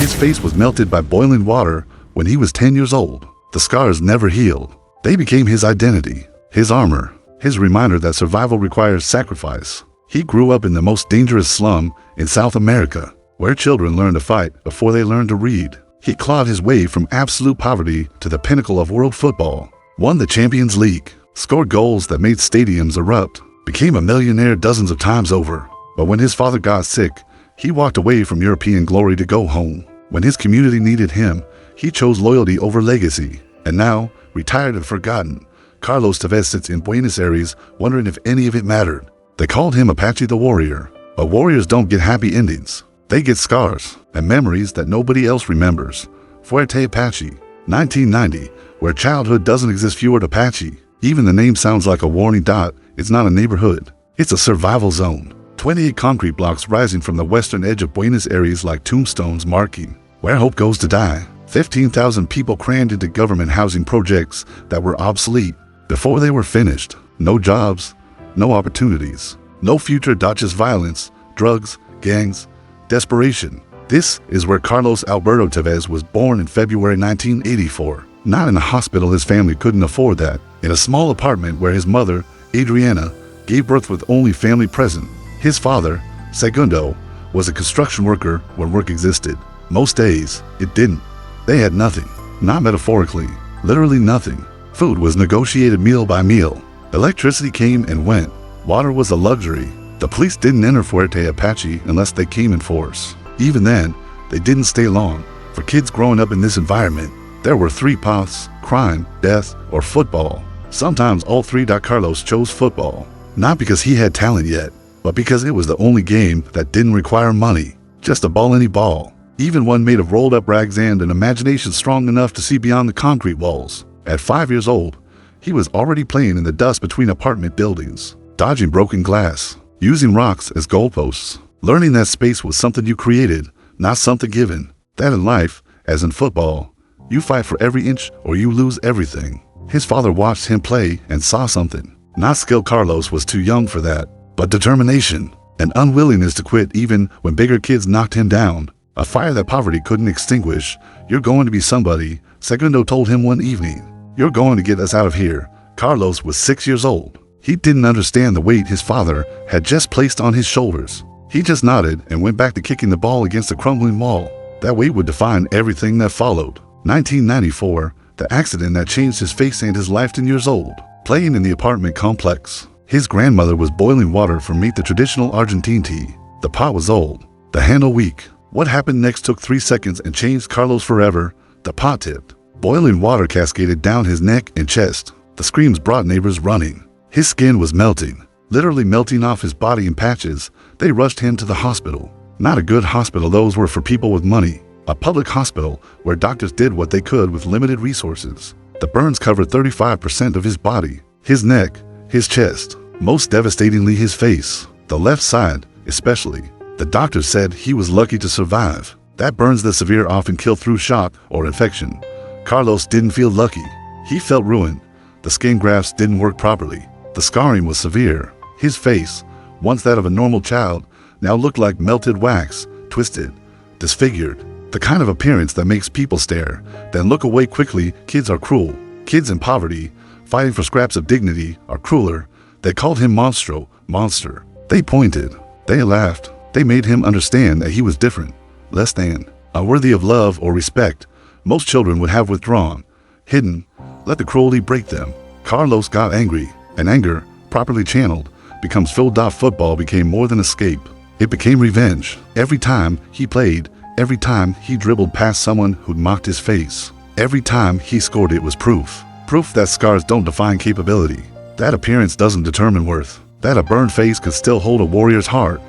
His face was melted by boiling water when he was 10 years old. The scars never healed. They became his identity, his armor, his reminder that survival requires sacrifice. He grew up in the most dangerous slum in South America, where children learn to fight before they learn to read. He clawed his way from absolute poverty to the pinnacle of world football, won the Champions League, scored goals that made stadiums erupt, became a millionaire dozens of times over. But when his father got sick, he walked away from European glory to go home. When his community needed him, he chose loyalty over legacy. And now, retired and forgotten, Carlos Tevez sits in Buenos Aires wondering if any of it mattered. They called him Apache the Warrior. But warriors don't get happy endings. They get scars and memories that nobody else remembers. Fuerte Apache, 1990, where childhood doesn't exist. Fuerte Apache. Even the name sounds like a warning dot. It's not a neighborhood. It's a survival zone. 28 concrete blocks rising from the western edge of Buenos Aires like tombstones marking where hope goes to die. 15,000 people crammed into government housing projects that were obsolete before they were finished. No jobs, no opportunities, no future. Just violence, drugs, gangs, desperation. This is where Carlos Alberto Tevez was born in February 1984. Not in a hospital, his family couldn't afford that. In a small apartment where his mother, Adriana, gave birth with only family present. His father, Segundo, was a construction worker when work existed. Most days, it didn't. They had nothing. Not metaphorically, literally nothing. Food was negotiated meal by meal. Electricity came and went. Water was a luxury. The police didn't enter Fuerte Apache unless they came in force. Even then, they didn't stay long. For kids growing up in this environment, there were three paths: crime, death, or football. Sometimes all three. Carlos chose football, not because he had talent yet, but because it was the only game that didn't require money. Just a ball, any ball. Even one made of rolled up rags and an imagination strong enough to see beyond the concrete walls. At 5 years old, he was already playing in the dust between apartment buildings, dodging broken glass, using rocks as goalposts, learning that space was something you created, not something given. That in life, as in football, you fight for every inch or you lose everything. His father watched him play and saw something. Not skill. Carlos was too young for that, but determination, an unwillingness to quit even when bigger kids knocked him down. A fire that poverty couldn't extinguish. You're going to be somebody, Segundo told him one evening. You're going to get us out of here. Carlos was 6 years old. He didn't understand the weight his father had just placed on his shoulders. He just nodded and went back to kicking the ball against the crumbling wall. That weight would define everything that followed. 1994, the accident that changed his face and his life. 10 years old, playing in the apartment complex. His grandmother was boiling water for meat, the traditional Argentine tea. The pot was old, the handle weak. What happened next took 3 seconds and changed Carlos forever. The pot tipped. Boiling water cascaded down his neck and chest. The screams brought neighbors running. His skin was melting, literally melting off his body in patches. They rushed him to the hospital. Not a good hospital. Those were for people with money. A public hospital where doctors did what they could with limited resources. The burns covered 35% of his body, his neck, his chest, most devastatingly his face, the left side especially. The doctors said he was lucky to survive. That burns the severe often kill through shock or infection. Carlos didn't feel lucky. He felt ruined. The skin grafts didn't work properly. The scarring was severe. His face, once that of a normal child, now looked like melted wax, twisted, disfigured. The kind of appearance that makes people stare, then look away quickly. Kids are cruel. Kids in poverty, fighting for scraps of dignity, are crueler. They called him monster. They pointed. They laughed. They made him understand that he was different, less than, unworthy of love or respect. Most children would have withdrawn, hidden, let the cruelty break them. Carlos got angry, and anger, properly channeled, becomes filled. Football became more than escape. It became revenge. Every time he played, every time he dribbled past someone who'd mocked his face, every time he scored, it was proof. Proof that scars don't define capability. That appearance doesn't determine worth. That a burned face could still hold a warrior's heart.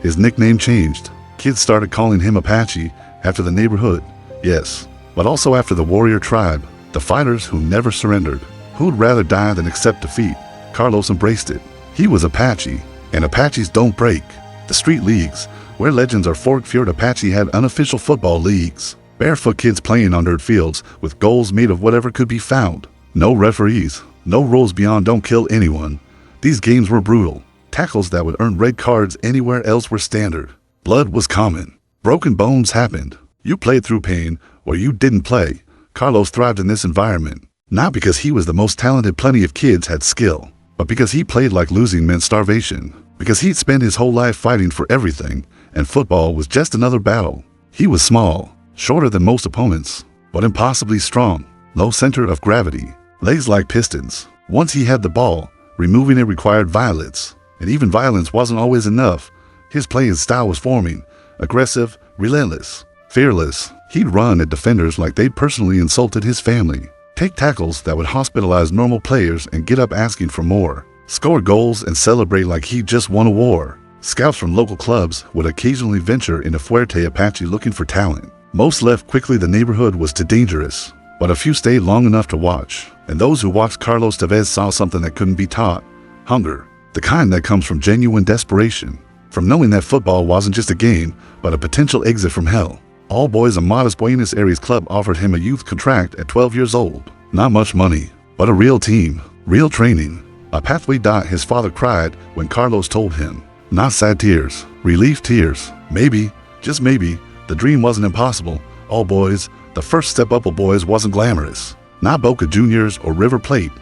His nickname changed. Kids started calling him Apache after the neighborhood, yes, but also after the warrior tribe, the fighters who never surrendered, who'd rather die than accept defeat. Carlos embraced it. He was Apache, and Apaches don't break. The street leagues, where legends are forked. Fuerte Apache had unofficial football leagues. Barefoot kids playing on dirt fields with goals made of whatever could be found. No referees, no rules beyond don't kill anyone. These games were brutal. Tackles that would earn red cards anywhere else were standard. Blood was common. Broken bones happened. You played through pain, or you didn't play. Carlos thrived in this environment, not because he was the most talented. Plenty of kids had skill, but because he played like losing meant starvation, because he'd spent his whole life fighting for everything, and football was just another battle. He was small, shorter than most opponents, but impossibly strong, low center of gravity, legs like pistons. Once he had the ball, removing it required violence, and even violence wasn't always enough. His playing style was forming, aggressive, relentless, fearless. He'd run at defenders like they'd personally insulted his family, take tackles that would hospitalize normal players and get up asking for more, score goals and celebrate like he'd just won a war. Scouts from local clubs would occasionally venture into Fuerte, Apache looking for talent. Most left quickly. The neighborhood was too dangerous, but a few stayed long enough to watch. And those who watched Carlos Tevez saw something that couldn't be taught: hunger, the kind that comes from genuine desperation, from knowing that football wasn't just a game, but a potential exit from hell. All Boys, a modest Buenos Aires club, offered him a youth contract at 12 years old. Not much money, but a real team, real training, a pathway. His father cried when Carlos told him. Not sad tears, relief tears. Maybe, just maybe, the dream wasn't impossible. All Boys, the first step up. All Boys wasn't glamorous. Not Boca Juniors or River Plate,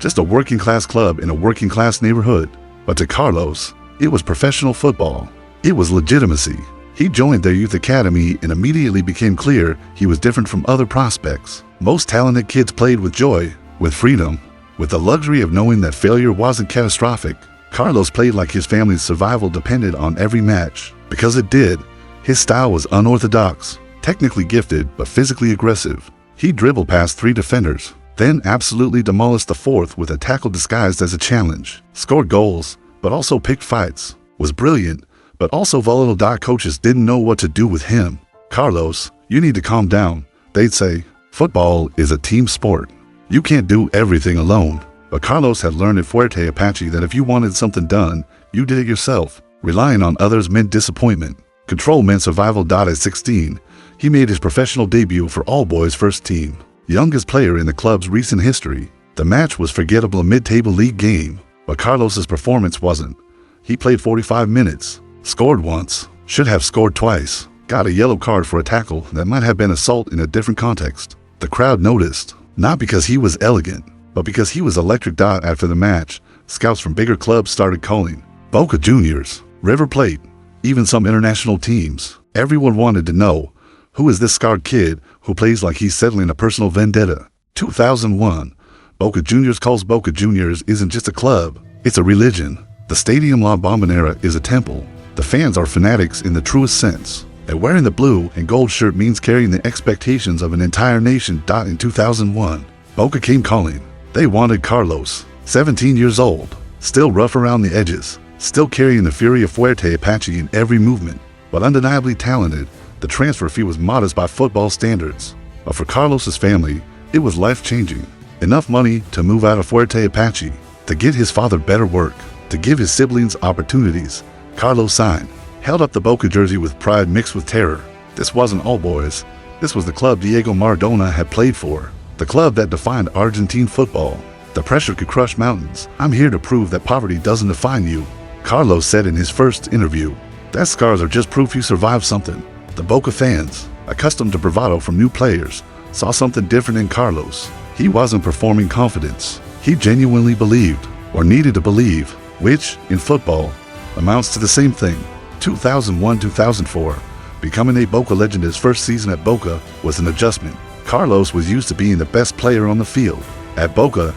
just a working class club in a working class neighborhood. But to Carlos, it was professional football. It was legitimacy. He joined their youth academy and immediately became clear he was different from other prospects. Most talented kids played with joy, with freedom, with the luxury of knowing that failure wasn't catastrophic. Carlos played like his family's survival depended on every match. Because it did. His style was unorthodox, technically gifted, but physically aggressive. He dribbled past 3 defenders, then absolutely demolished the 4th with a tackle disguised as a challenge. Scored goals, but also picked fights. Was brilliant, but also volatile. Coaches didn't know what to do with him. Carlos, you need to calm down, they'd say. Football is a team sport. You can't do everything alone. But Carlos had learned at Fuerte, Apache that if you wanted something done, you did it yourself. Relying on others meant disappointment. Control meant survival. At 16, he made his professional debut for All Boys first team, youngest player in the club's recent history. The match was forgettable, a mid-table league game, but Carlos's performance wasn't. He played 45 minutes, scored once, should have scored twice, got a yellow card for a tackle that might have been assault in a different context. The crowd noticed, not because he was elegant, but because he was electric. After the match, scouts from bigger clubs started calling. Boca Juniors, River Plate, even some international teams. Everyone wanted to know, who is this scarred kid who plays like he's settling a personal vendetta? 2001, Boca Juniors calls. Boca Juniors isn't just a club, it's a religion. The Stadium La Bombonera is a temple. The fans are fanatics in the truest sense. And wearing the blue and gold shirt means carrying the expectations of an entire nation. In 2001, Boca came calling. They wanted Carlos, 17 years old, still rough around the edges, still carrying the fury of Fuerte, Apache in every movement, but undeniably talented. The transfer fee was modest by football standards, but for Carlos's family, it was life-changing. Enough money to move out of Fuerte, Apache, to get his father better work, to give his siblings opportunities. Carlos signed, held up the Boca jersey with pride mixed with terror. This wasn't All Boys. This was the club Diego Maradona had played for, the club that defined Argentine football. The pressure could crush mountains. I'm here to prove that poverty doesn't define you, Carlos said in his first interview. That scars are just proof you survived something. The Boca fans, accustomed to bravado from new players, saw something different in Carlos. He wasn't performing confidence. He genuinely believed, or needed to believe, which, in football, amounts to the same thing. 2001-2004, becoming a Boca legend. His first season at Boca was an adjustment. Carlos was used to being the best player on the field. At Boca,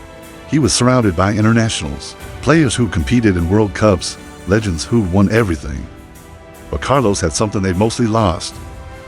he was surrounded by internationals, players who competed in World Cups, legends who won everything. But Carlos had something they'd mostly lost: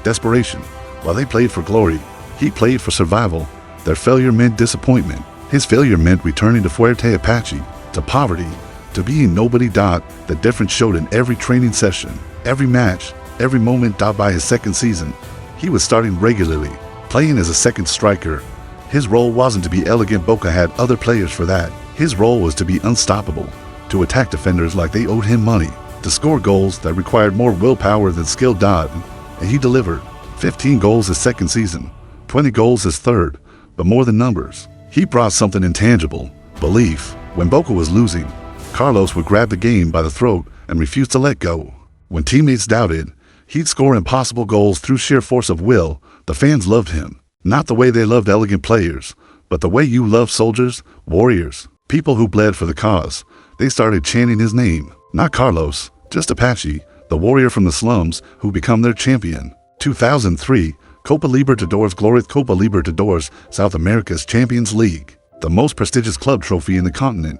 desperation. While they played for glory, he played for survival. Their failure meant disappointment. His failure meant returning to Fuerte, Apache, to poverty, to being nobody. The difference showed in every training session, every match, every moment. By his second season, he was starting regularly, playing as a second striker. His role wasn't to be elegant. Boca had other players for that. His role was to be unstoppable, to attack defenders like they owed him money, to score goals that required more willpower than skill. And he delivered. 15 goals his second season, 20 goals his third. But more than numbers, he brought something intangible: belief. When Boca was losing, Carlos would grab the game by the throat and refuse to let go. When teammates doubted, He'd score impossible goals through sheer force of will. The fans loved him. Not the way they loved elegant players, but the way you love soldiers, warriors, people who bled for the cause. They started chanting his name. Not Carlos, just Apache, the warrior from the slums who become their champion. 2003, Copa Libertadores Glorious Copa Libertadores, South America's Champions League, the most prestigious club trophy in the continent.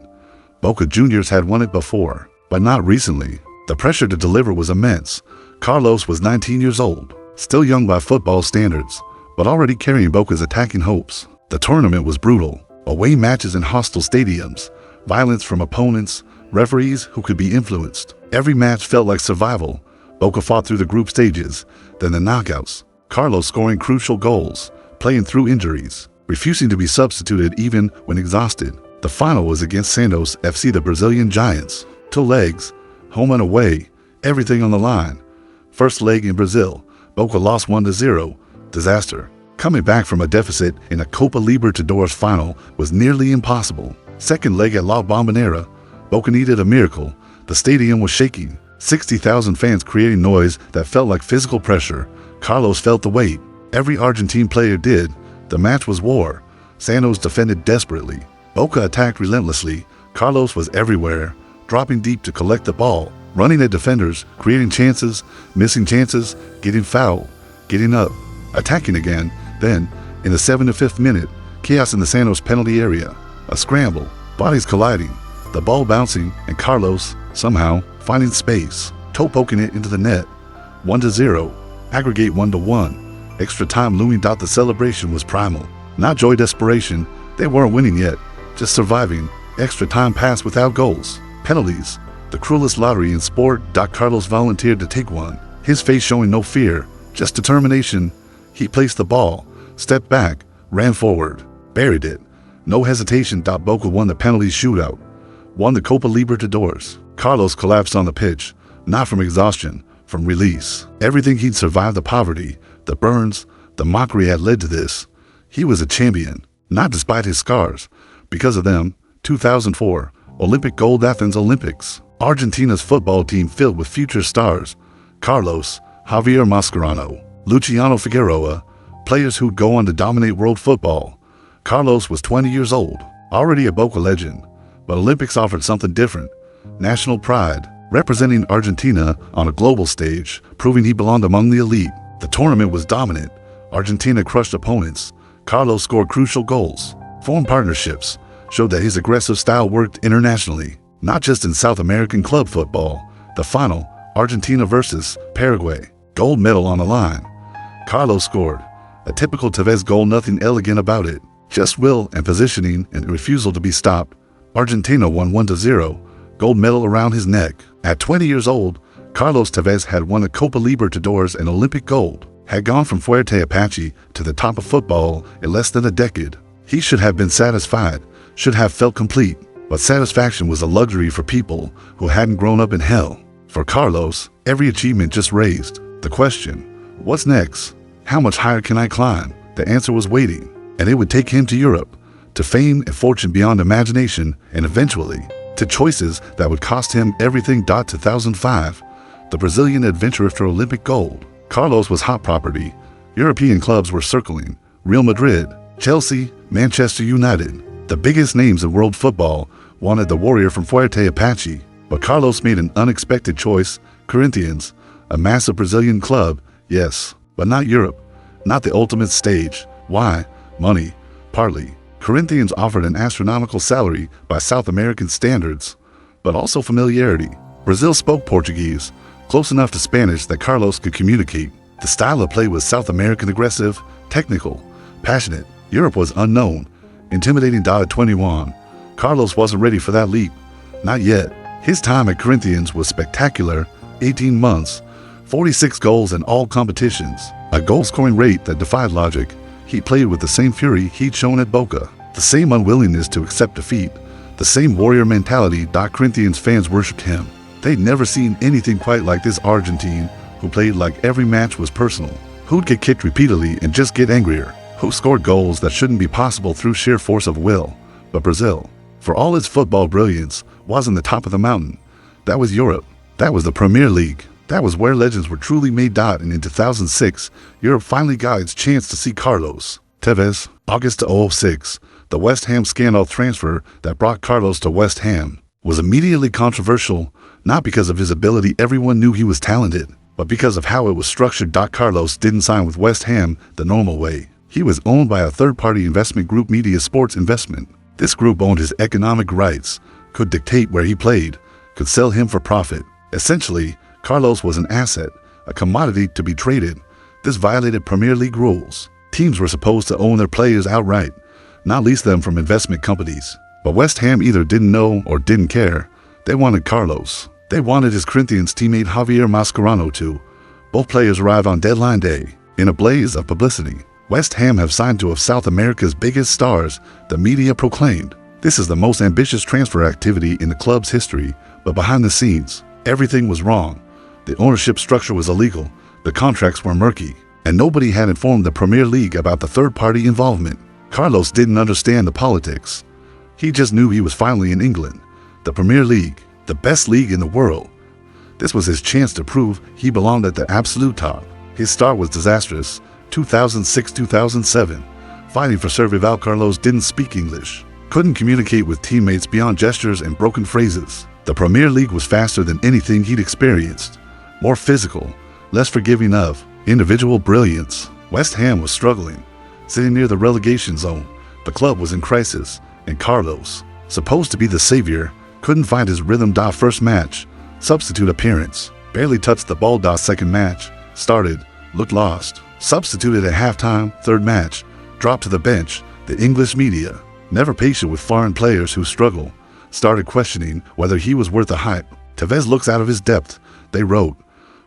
Boca Juniors had won it before, but not recently. The pressure to deliver was immense. Carlos was 19 years old, still young by football standards, but already carrying Boca's attacking hopes. The tournament was brutal. Away matches in hostile stadiums, violence from opponents, referees who could be influenced. Every match felt like survival. Boca fought through the group stages, then the knockouts. Carlos scoring crucial goals, playing through injuries, refusing to be substituted even when exhausted. The final was against Santos FC, the Brazilian Giants. 2 legs, home and away, everything on the line. First leg in Brazil, Boca lost 1-0. Disaster. Coming back from a deficit in a Copa Libertadores final was nearly impossible. Second leg at La Bombonera, Boca needed a miracle. The stadium was shaking. 60,000 fans creating noise that felt like physical pressure. Carlos felt the weight. Every Argentine player did. The match was war. Santos defended desperately. Boca attacked relentlessly. Carlos was everywhere, dropping deep to collect the ball, running at defenders, creating chances, missing chances, getting fouled, getting up, attacking again. Then, in the 75th minute, chaos in the Santos penalty area. A scramble, bodies colliding, the ball bouncing, and Carlos, somehow, finding space, toe poking it into the net. 1-0, aggregate 1-1. Extra time looming. The celebration was primal. Not joy, desperation. They weren't winning yet, just surviving. Extra time passed without goals. Penalties, the cruelest lottery in sport. Carlos volunteered to take one, his face showing no fear, just determination. He placed the ball, stepped back, ran forward, buried it. No hesitation. Boca won the penalty shootout, won the Copa Libertadores. Carlos collapsed on the pitch, not from exhaustion, from release. Everything he'd survived, the poverty, the burns, the mockery had led to this. He was a champion, not despite his scars. Because of them, 2004, Olympic gold, Athens Olympics. Argentina's football team filled with future stars. Carlos, Javier Mascherano, Luciano Figueroa, players who'd go on to dominate world football. Carlos was 20 years old, already a Boca legend, but Olympics offered something different. National pride, representing Argentina on a global stage, proving he belonged among the elite. The tournament was dominant. Argentina crushed opponents. Carlos scored crucial goals, formed partnerships, showed that his aggressive style worked internationally, not just in South American club football. The final, Argentina versus Paraguay, gold medal on the line. Carlos scored a typical Tevez goal, nothing elegant about it, just will and positioning and a refusal to be stopped. Argentina won 1-0, gold medal around his neck. At 20 years old, Carlos Tevez had won a Copa Libertadores and Olympic gold, had gone from Fuerte Apache to the top of football in less than a decade. He should have been satisfied, should have felt complete, but satisfaction was a luxury for people who hadn't grown up in hell. For Carlos, every achievement just raised the question, what's next? How much higher can I climb? The answer was waiting, and it would take him to Europe, to fame and fortune beyond imagination, and eventually, to choices that would cost him everything. 2005, the Brazilian adventure after Olympic gold. Carlos was hot property. European clubs were circling. Real Madrid, Chelsea, Manchester United. The biggest names in world football wanted the warrior from Fuerte Apache. But Carlos made an unexpected choice. Corinthians, a massive Brazilian club, yes, but not Europe, not the ultimate stage. Why? Money, partly. Corinthians offered an astronomical salary by South American standards, but also familiarity. Brazil spoke Portuguese, close enough to Spanish that Carlos could communicate. The style of play was South American, aggressive, technical, passionate. Europe was unknown, intimidating. At 21, Carlos wasn't ready for that leap. Not yet. His time at Corinthians was spectacular. 18 months, 46 goals in all competitions, a goal-scoring rate that defied logic. He played with the same fury he'd shown at Boca, the same unwillingness to accept defeat, the same warrior mentality. Corinthians fans worshipped him. They'd never seen anything quite like this Argentine, who played like every match was personal, who'd get kicked repeatedly and just get angrier, who scored goals that shouldn't be possible through sheer force of will. But Brazil, for all its football brilliance, wasn't the top of the mountain. That was Europe. That was the Premier League. That was where legends were truly made. And in 2006, Europe finally got its chance to see Carlos Tevez. August 2006, the West Ham scandal transfer that brought Carlos to West Ham was immediately controversial, not because of his ability. Everyone knew he was talented, but because of how it was structured. Carlos didn't sign with West Ham the normal way. He was owned by a third-party investment group, Media Sports Investment. This group owned his economic rights, could dictate where he played, could sell him for profit. Essentially, Carlos was an asset, a commodity to be traded. This violated Premier League rules. Teams were supposed to own their players outright, not lease them from investment companies. But West Ham either didn't know or didn't care. They wanted Carlos. They wanted his Corinthians teammate Javier Mascherano too. Both players arrived on deadline day, in a blaze of publicity. West Ham have signed two of South America's biggest stars, the media proclaimed. This is the most ambitious transfer activity in the club's history, but behind the scenes, everything was wrong. The ownership structure was illegal, the contracts were murky, and nobody had informed the Premier League about the third-party involvement. Carlos didn't understand the politics. He just knew he was finally in England, the Premier League, the best league in the world. This was his chance to prove he belonged at the absolute top. His start was disastrous. 2006-2007. Fighting for survival. Carlos didn't speak English, couldn't communicate with teammates beyond gestures and broken phrases. The Premier League was faster than anything he'd experienced, more physical, less forgiving of individual brilliance. West Ham was struggling, sitting near the relegation zone. The club was in crisis, and Carlos, supposed to be the savior, couldn't find his rhythm. First match, substitute appearance, barely touched the ball. Second match, started, looked lost. Substituted at halftime. Third match, dropped to the bench. The English media, never patient with foreign players who struggle, started questioning whether he was worth the hype. Tevez looks out of his depth, they wrote.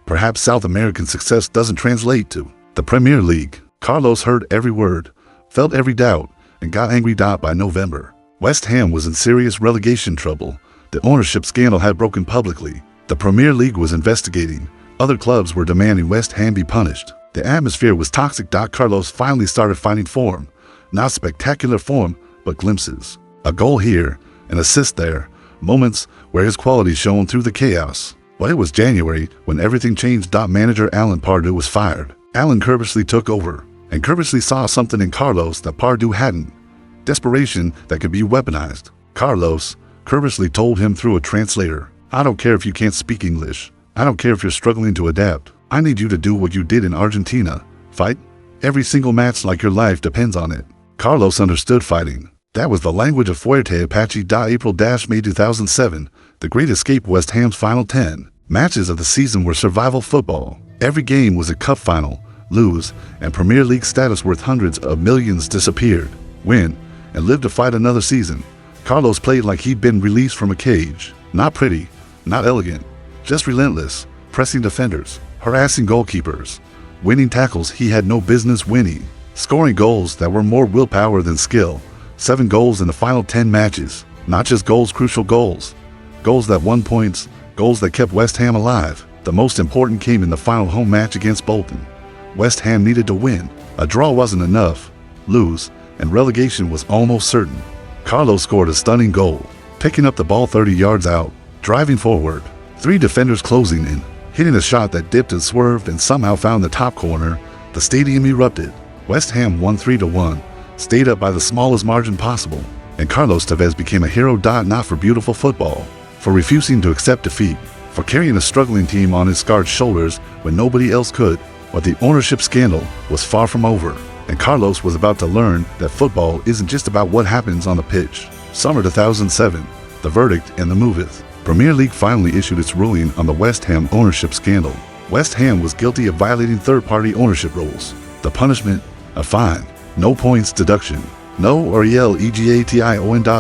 Perhaps South American success doesn't translate to the Premier League. Carlos heard every word, felt every doubt, and got angry. By November, West Ham was in serious relegation trouble. The ownership scandal had broken publicly. The Premier League was investigating. Other clubs were demanding West Ham be punished. The atmosphere was toxic. Carlos finally started finding form. Not spectacular form, but glimpses. A goal here, an assist there, moments where his quality shone through the chaos. But it was January when everything changed. Manager Alan Pardew was fired. Alan Curbishley took over, and Curbishley saw something in Carlos that Pardew hadn't. Desperation that could be weaponized. Carlos, Curbishley told him through a translator, I don't care if you can't speak English. I don't care if you're struggling to adapt. I need you to do what you did in Argentina. Fight every single match like your life depends on it. Carlos understood fighting. That was the language of Fuerte. Apache. April-May 2007. The Great Escape. West Ham's final 10 matches of the season were survival football. Every game was a cup final. Lose, and Premier League status worth hundreds of millions disappeared. Win, and live to fight another season. Carlos played like he'd been released from a cage. Not pretty, not elegant, just relentless, pressing defenders, harassing goalkeepers, winning tackles he had no business winning, scoring goals that were more willpower than skill. 7 goals in the final 10 matches. Not just goals, crucial goals. Goals that won points, goals that kept West Ham alive. The most important came in the final home match against Bolton. West Ham needed to win. A draw wasn't enough. Lose, and relegation was almost certain. Carlos scored a stunning goal, picking up the ball 30 yards out, driving forward, 3 defenders closing in, hitting a shot that dipped and swerved and somehow found the top corner. The stadium erupted. West Ham won 3-1, stayed up by the smallest margin possible, and Carlos Tevez became a hero. Not for beautiful football, for refusing to accept defeat, for carrying a struggling team on his scarred shoulders when nobody else could. But the ownership scandal was far from over, and Carlos was about to learn that football isn't just about what happens on the pitch. Summer 2007, the verdict and the moveth. Premier League finally issued its ruling on the West Ham ownership scandal. West Ham was guilty of violating third-party ownership rules. The punishment, a fine, no points deduction, no relegation.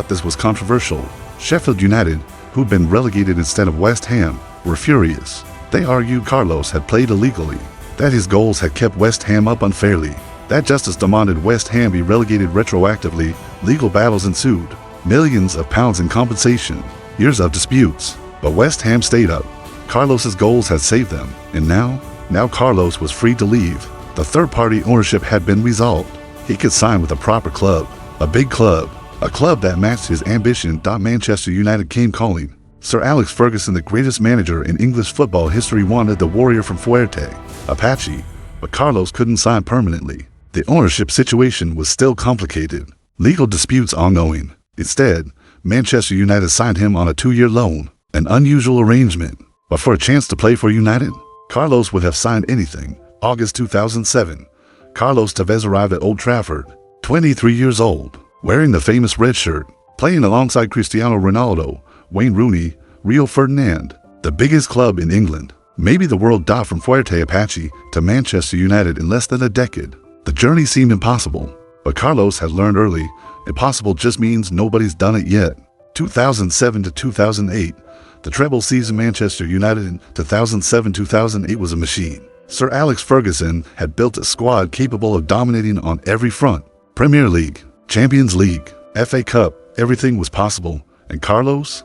This was controversial. Sheffield United, who'd been relegated instead of West Ham, were furious. They argued Carlos had played illegally, that his goals had kept West Ham up unfairly, that justice demanded West Ham be relegated retroactively. Legal battles ensued, millions of pounds in compensation, years of disputes. But West Ham stayed up. Carlos's goals had saved them, and now Carlos was free to leave. The third-party ownership had been resolved. He could sign with a proper club, a big club, a club that matched his ambition. Manchester United came calling. Sir Alex Ferguson, the greatest manager in English football history, wanted the warrior from Fuerte, Apache, but Carlos couldn't sign permanently. The ownership situation was still complicated, legal disputes ongoing. Instead, Manchester United signed him on a 2-year loan, an unusual arrangement. But for a chance to play for United, Carlos would have signed anything. August 2007, Carlos Tevez arrived at Old Trafford, 23 years old, wearing the famous red shirt, playing alongside Cristiano Ronaldo, Wayne Rooney, Rio Ferdinand, the biggest club in England. Maybe the world. From Fuerte Apache to Manchester United in less than a decade. The journey seemed impossible, but Carlos had learned early, impossible just means nobody's done it yet. 2007 to 2008, the treble season. Manchester United in 2007-2008 was a machine. Sir Alex Ferguson had built a squad capable of dominating on every front. Premier League, Champions League, FA Cup, everything was possible. And Carlos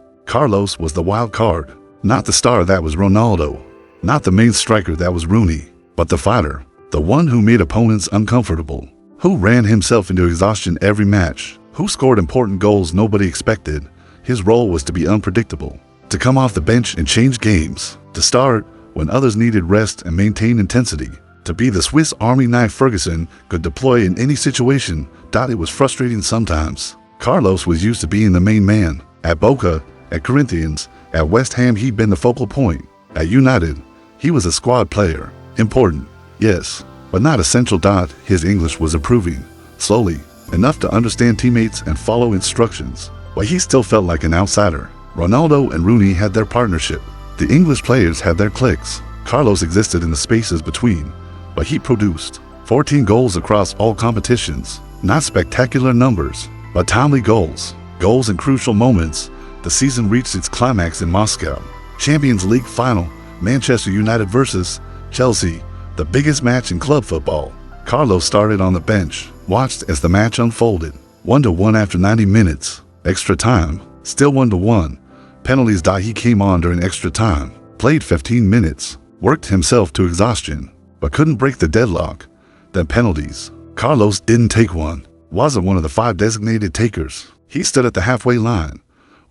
was the wild card. Not the star that was Ronaldo, not the main striker that was Rooney, but the fighter, the one who made opponents uncomfortable, who ran himself into exhaustion every match, who scored important goals nobody expected. His role was to be unpredictable, to come off the bench and change games, to start when others needed rest and maintain intensity, to be the Swiss Army knife Ferguson could deploy in any situation. It was frustrating sometimes. Carlos was used to being the main man. At Boca, at Corinthians, at West Ham he'd been the focal point. At United, he was a squad player. Important, yes, but not essential. His English was improving, slowly, enough to understand teammates and follow instructions, but he still felt like an outsider. Ronaldo and Rooney had their partnership. The English players had their cliques. Carlos existed in the spaces between, but he produced 14 goals across all competitions. Not spectacular numbers, but timely goals. Goals in crucial moments. The season reached its climax in Moscow. Champions League final, Manchester United versus Chelsea, the biggest match in club football. Carlos started on the bench, watched as the match unfolded. 1-1 after 90 minutes. Extra time, still 1-1. Penalties. He came on during extra time, played 15 minutes, worked himself to exhaustion, but couldn't break the deadlock. Then penalties. Carlos didn't take one, wasn't one of the 5 designated takers. He stood at the halfway line,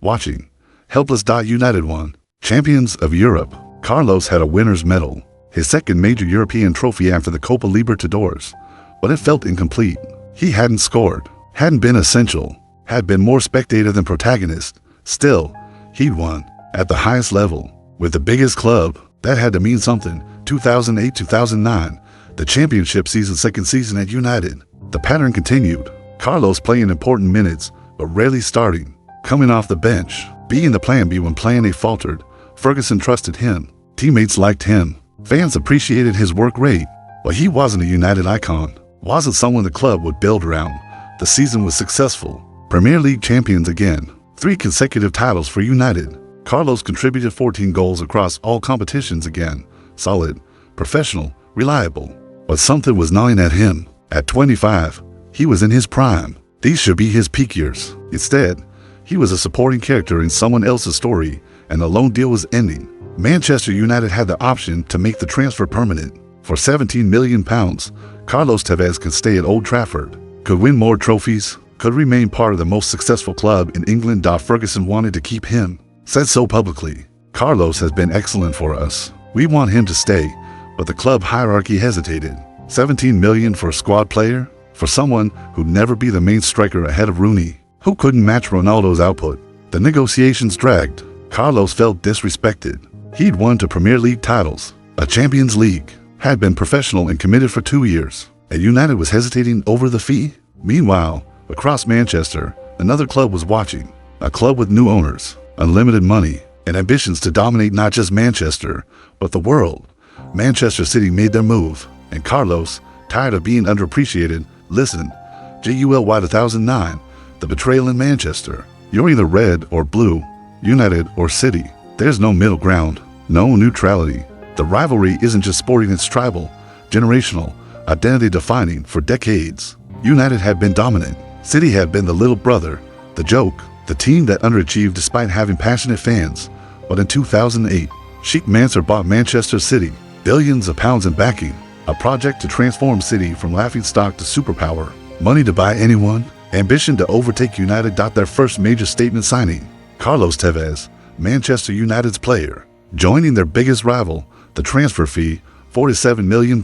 watching, helpless. United won, champions of Europe. Carlos had a winner's medal, his second major European trophy after the Copa Libertadores, but it felt incomplete. He hadn't scored, hadn't been essential, had been more spectator than protagonist. Still, he'd won, at the highest level, with the biggest club. That had to mean something. 2008-2009, the championship season, second season at United. The pattern continued. Carlos playing important minutes, but rarely starting, coming off the bench, being the plan B when plan A faltered. Ferguson trusted him. Teammates liked him. Fans appreciated his work rate, but he wasn't a United icon, wasn't someone the club would build around. The season was successful. Premier League champions again. 3 consecutive titles for United. Carlos contributed 14 goals across all competitions again. Solid, professional, reliable. But something was gnawing at him. At 25, he was in his prime. These should be his peak years. Instead, he was a supporting character in someone else's story, and the loan deal was ending. Manchester United had the option to make the transfer permanent. For £17 million, Carlos Tevez could stay at Old Trafford, could win more trophies, could remain part of the most successful club in England. Ferguson wanted to keep him, said so publicly. Carlos has been excellent for us. We want him to stay, but the club hierarchy hesitated. $17 million for a squad player? For someone who'd never be the main striker ahead of Rooney, who couldn't match Ronaldo's output. The negotiations dragged. Carlos felt disrespected. He'd won 2 Premier League titles, a Champions League, had been professional and committed for 2 years, and United was hesitating over the fee. Meanwhile, across Manchester, another club was watching, a club with new owners, unlimited money, and ambitions to dominate not just Manchester, but the world. Manchester City made their move, and Carlos, tired of being underappreciated, listened. JULY 2009, the betrayal in Manchester. You're either red or blue, United or City. There's no middle ground, no neutrality. The rivalry isn't just sporting, it's tribal, generational, identity defining. For decades, United had been dominant. City had been the little brother, the joke, the team that underachieved despite having passionate fans. But in 2008, Sheikh Mansour bought Manchester City, billions of pounds in backing, a project to transform City from laughingstock to superpower. Money to buy anyone, ambition to overtake United. Their first major statement signing, Carlos Tevez, Manchester United's player. Joining their biggest rival, the transfer fee, £47 million,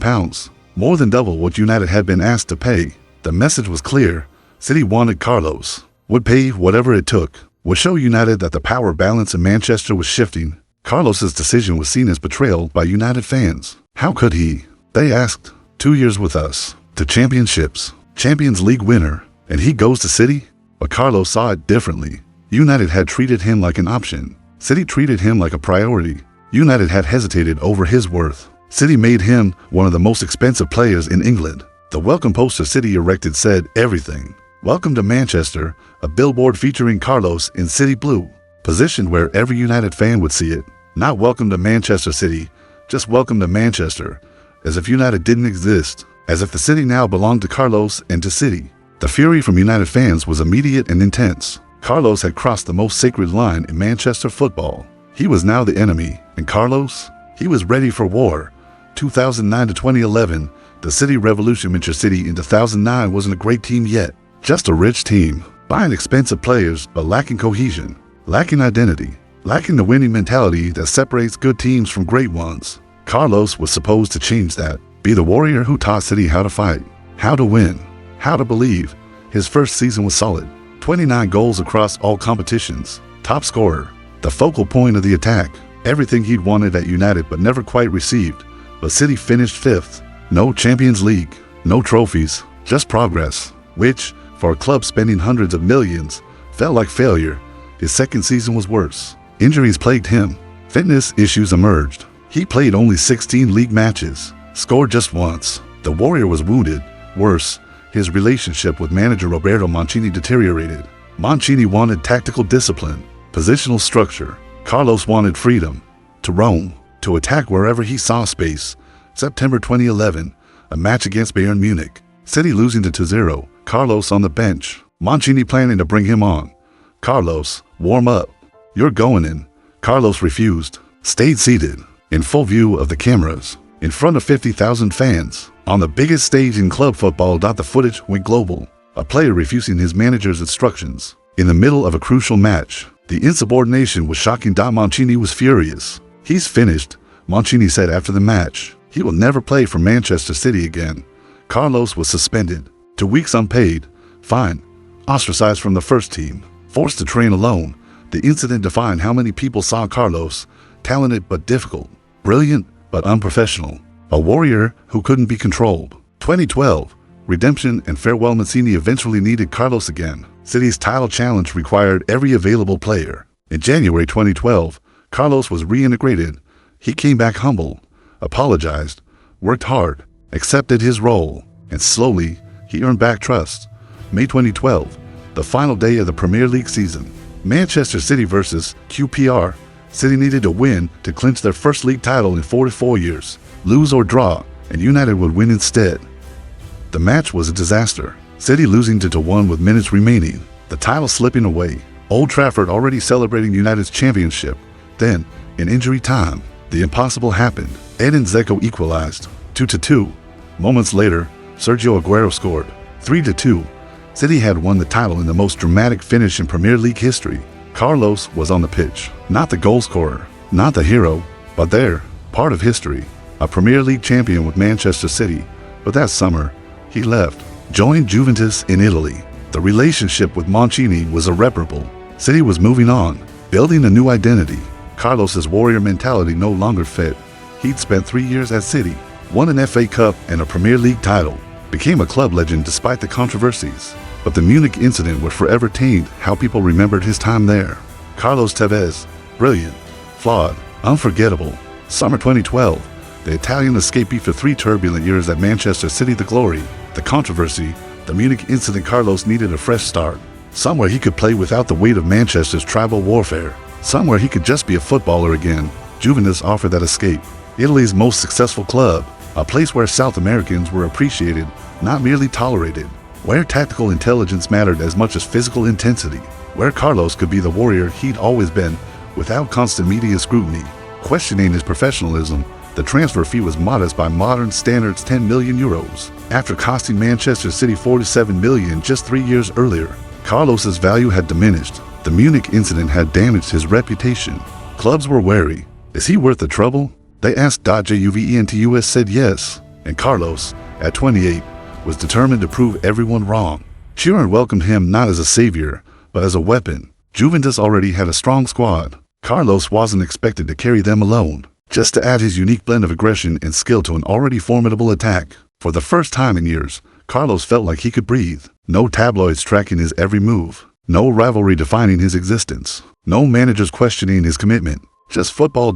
more than double what United had been asked to pay. The message was clear. City wanted Carlos, would pay whatever it took, would show United that the power balance in Manchester was shifting. Carlos's decision was seen as betrayal by United fans. How could he? They asked. 2 years with us, to championships, Champions League winner, and he goes to City? But Carlos saw it differently. United had treated him like an option. City treated him like a priority. United had hesitated over his worth. City made him one of the most expensive players in England. The welcome poster City erected said everything. Welcome to Manchester, a billboard featuring Carlos in City blue, positioned where every United fan would see it. Not welcome to Manchester City, just welcome to Manchester, as if United didn't exist, as if the city now belonged to Carlos and to City. The fury from United fans was immediate and intense. Carlos had crossed the most sacred line in Manchester football. He was now the enemy, and Carlos, he was ready for war. 2009 to 2011, the City revolution. Manchester City in 2009 wasn't a great team yet, just a rich team, buying expensive players but lacking cohesion, lacking identity, lacking the winning mentality that separates good teams from great ones. Carlos was supposed to change that, be the warrior who taught City how to fight, how to win, how to believe. His first season was solid. 29 goals across all competitions, top scorer, the focal point of the attack, everything he'd wanted at United but never quite received. But City finished 5th. No Champions League, no trophies, just progress, which, for a club spending hundreds of millions, felt like failure. His second season was worse. Injuries plagued him. Fitness issues emerged. He played only 16 league matches, scored just once. The Warrior was wounded. Worse, his relationship with manager Roberto Mancini deteriorated. Mancini wanted tactical discipline, positional structure. Carlos wanted freedom, to roam, to attack wherever he saw space. September 2011, a match against Bayern Munich. City losing to 2-0. Carlos on the bench. Mancini planning to bring him on. Carlos, warm up. You're going in. Carlos refused. Stayed seated, in full view of the cameras, in front of 50,000 fans. On the biggest stage in club football. The footage went global. A player refusing his manager's instructions. In the middle of a crucial match. The insubordination was shocking. Mancini was furious. He's finished, Mancini said after the match. He will never play for Manchester City again. Carlos was suspended. 2 weeks unpaid. Fine. Ostracized from the first team. Forced to train alone. The incident defined how many people saw Carlos. Talented but difficult. Brilliant but unprofessional. A warrior who couldn't be controlled. 2012. Redemption and farewell. Mancini eventually needed Carlos again. City's title challenge required every available player. In January 2012, Carlos was reintegrated. He came back humble, apologized, worked hard, accepted his role, and slowly he earned back trust. May 2012, the final day of the Premier League season. Manchester City versus QPR. City needed to win to clinch their first league title in 44 years. Lose or draw, and United would win instead. The match was a disaster. City losing 2-1 with minutes remaining. The title slipping away. Old Trafford already celebrating United's championship. Then, in injury time, the impossible happened. Edin Dzeko equalized. 2-2. Moments later, Sergio Aguero scored. 3-2. City had won the title in the most dramatic finish in Premier League history. Carlos was on the pitch. Not the goal scorer, not the hero, but there, part of history. A Premier League champion with Manchester City. But that summer, he left, joined Juventus in Italy. The relationship with Mancini was irreparable. City was moving on, building a new identity. Carlos's warrior mentality no longer fit. He'd spent 3 years at City, won an FA Cup and a Premier League title, became a club legend despite the controversies. But the Munich incident would forever taint how people remembered his time there. Carlos Tevez, brilliant, flawed, unforgettable. Summer 2012, the Italian escaped after 3 turbulent years at Manchester City. The glory, the controversy, the Munich incident. Carlos needed a fresh start. Somewhere he could play without the weight of Manchester's tribal warfare. Somewhere he could just be a footballer again. Juventus offered that escape. Italy's most successful club, a place where South Americans were appreciated, not merely tolerated. Where tactical intelligence mattered as much as physical intensity. Where Carlos could be the warrior he'd always been, without constant media scrutiny. Questioning his professionalism, the transfer fee was modest by modern standards, €10 million. After costing Manchester City $47 million just 3 years earlier, Carlos's value had diminished. The Munich incident had damaged his reputation. Clubs were wary. Is he worth the trouble? They asked. Juventus said yes, and Carlos, at 28, was determined to prove everyone wrong. Turin welcomed him not as a savior, but as a weapon. Juventus already had a strong squad. Carlos wasn't expected to carry them alone, just to add his unique blend of aggression and skill to an already formidable attack. For the first time in years, Carlos felt like he could breathe. No tabloids tracking his every move. No rivalry defining his existence. No managers questioning his commitment. Just football.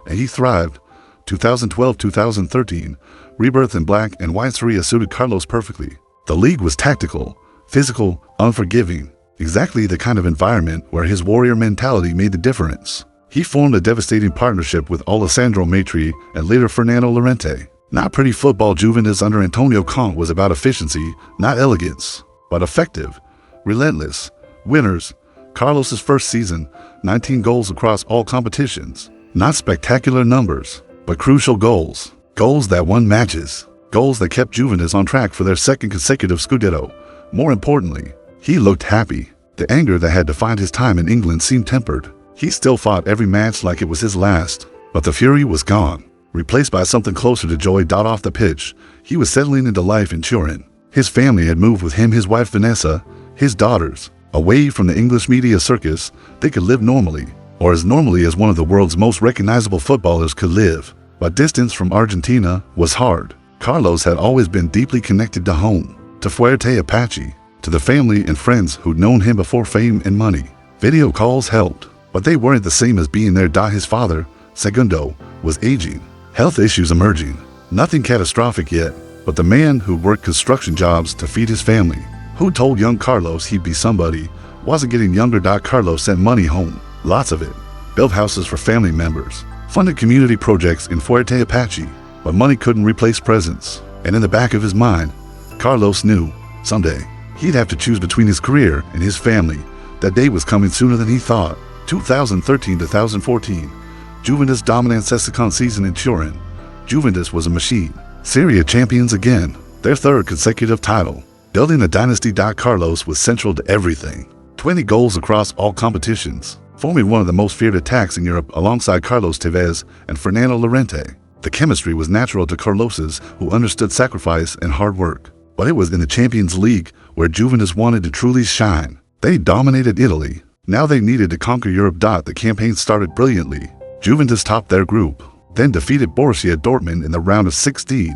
And he thrived. 2012-2013, rebirth in black and white Serie A suited Carlos perfectly. The league was tactical, physical, unforgiving. Exactly the kind of environment where his warrior mentality made the difference. He formed a devastating partnership with Alessandro Maitri and later Fernando Llorente. Not pretty football. Juventus under Antonio Conte was about efficiency, not elegance, but effective, relentless, winners. Carlos's first season, 19 goals across all competitions. Not spectacular numbers, but crucial goals. Goals that won matches. Goals that kept Juventus on track for their second consecutive Scudetto. More importantly, he looked happy. The anger that had defined his time in England seemed tempered. He still fought every match like it was his last, but the fury was gone, replaced by something closer to joy. Off the pitch, he was settling into life in Turin. His family had moved with him, his wife Vanessa, his daughters. Away from the English media circus, they could live normally, or as normally as one of the world's most recognizable footballers could live. But distance from Argentina was hard. Carlos had always been deeply connected to home, to Fuerte, Apache, to the family and friends who'd known him before fame and money. Video calls helped, but they weren't the same as being there. His father, Segundo, was aging, health issues emerging. Nothing catastrophic yet, but the man who worked construction jobs to feed his family, who told young Carlos he'd be somebody, wasn't getting younger. Carlos sent money home, lots of it, built houses for family members, funded community projects in Fuerte, Apache, but money couldn't replace presence. And in the back of his mind, Carlos knew, someday, he'd have to choose between his career and his family. That day was coming sooner than he thought. 2013-2014, Juventus dominant second season in Turin. Juventus was a machine. Serie A champions again, their third consecutive title. Building a dynasty. Carlos was central to everything. 20 goals across all competitions, forming one of the most feared attacks in Europe alongside Carlos Tevez and Fernando Llorente. The chemistry was natural to Carlos's, who understood sacrifice and hard work. But it was in the Champions League where Juventus wanted to truly shine. They dominated Italy. Now they needed to conquer Europe. The campaign started brilliantly. Juventus topped their group, then defeated Borussia Dortmund in the round of 16.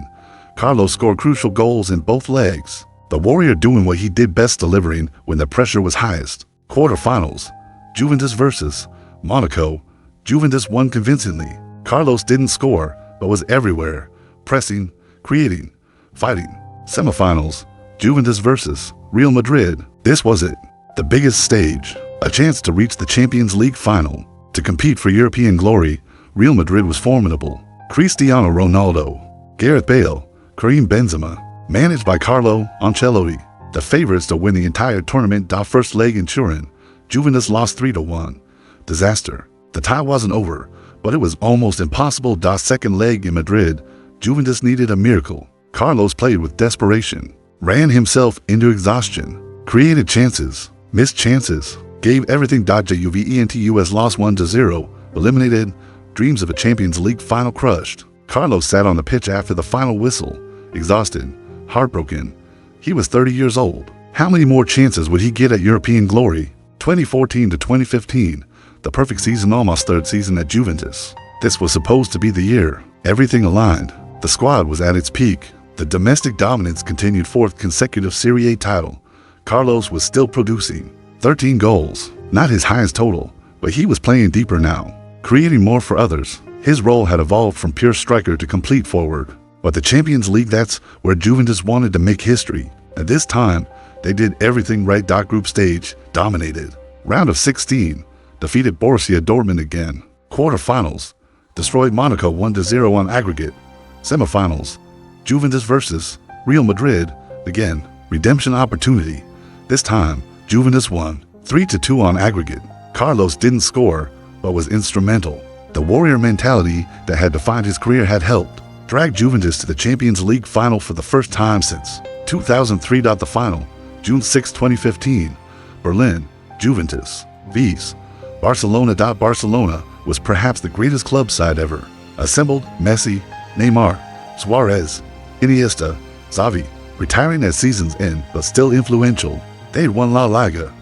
Carlos scored crucial goals in both legs. The warrior doing what he did best, delivering when the pressure was highest. Quarterfinals, Juventus versus Monaco. Juventus won convincingly. Carlos didn't score, but was everywhere, pressing, creating, fighting. Semifinals, Juventus versus Real Madrid. This was it, the biggest stage, a chance to reach the Champions League final. To compete for European glory, Real Madrid was formidable. Cristiano Ronaldo, Gareth Bale, Karim Benzema, managed by Carlo Ancelotti, the favorites to win the entire tournament. First leg in Turin, Juventus lost 3-1. Disaster. The tie wasn't over, but it was almost impossible. Second leg in Madrid, Juventus needed a miracle. Carlos played with desperation, ran himself into exhaustion, created chances, missed chances, gave everything. Juventus lost 1-0, eliminated, dreams of a Champions League final crushed. Carlos sat on the pitch after the final whistle, exhausted, heartbroken. He was 30 years old. How many more chances would he get at European glory? 2014-2015, the perfect season, almost third season at Juventus. This was supposed to be the year. Everything aligned. The squad was at its peak. The domestic dominance continued. Fourth consecutive Serie A title. Carlos was still producing. 13 goals. Not his highest total, but he was playing deeper now, creating more for others. His role had evolved from pure striker to complete forward. But the Champions League, that's where Juventus wanted to make history. At this time, they did everything right. Group stage, dominated. Round of 16, defeated Borussia Dortmund again. Quarterfinals, destroyed Monaco 1-0 on aggregate. Semifinals, Juventus versus Real Madrid, again, redemption opportunity. This time, Juventus won 3-2 on aggregate. Carlos didn't score, but was instrumental. The warrior mentality that had defined his career had helped drag Juventus to the Champions League final for the first time since 2003. The final, June 6, 2015, Berlin, Juventus. V's. Barcelona was perhaps the greatest club side ever. Assembled Messi, Neymar, Suarez, Iniesta, Xavi, retiring at season's end but still influential. They had won La Liga,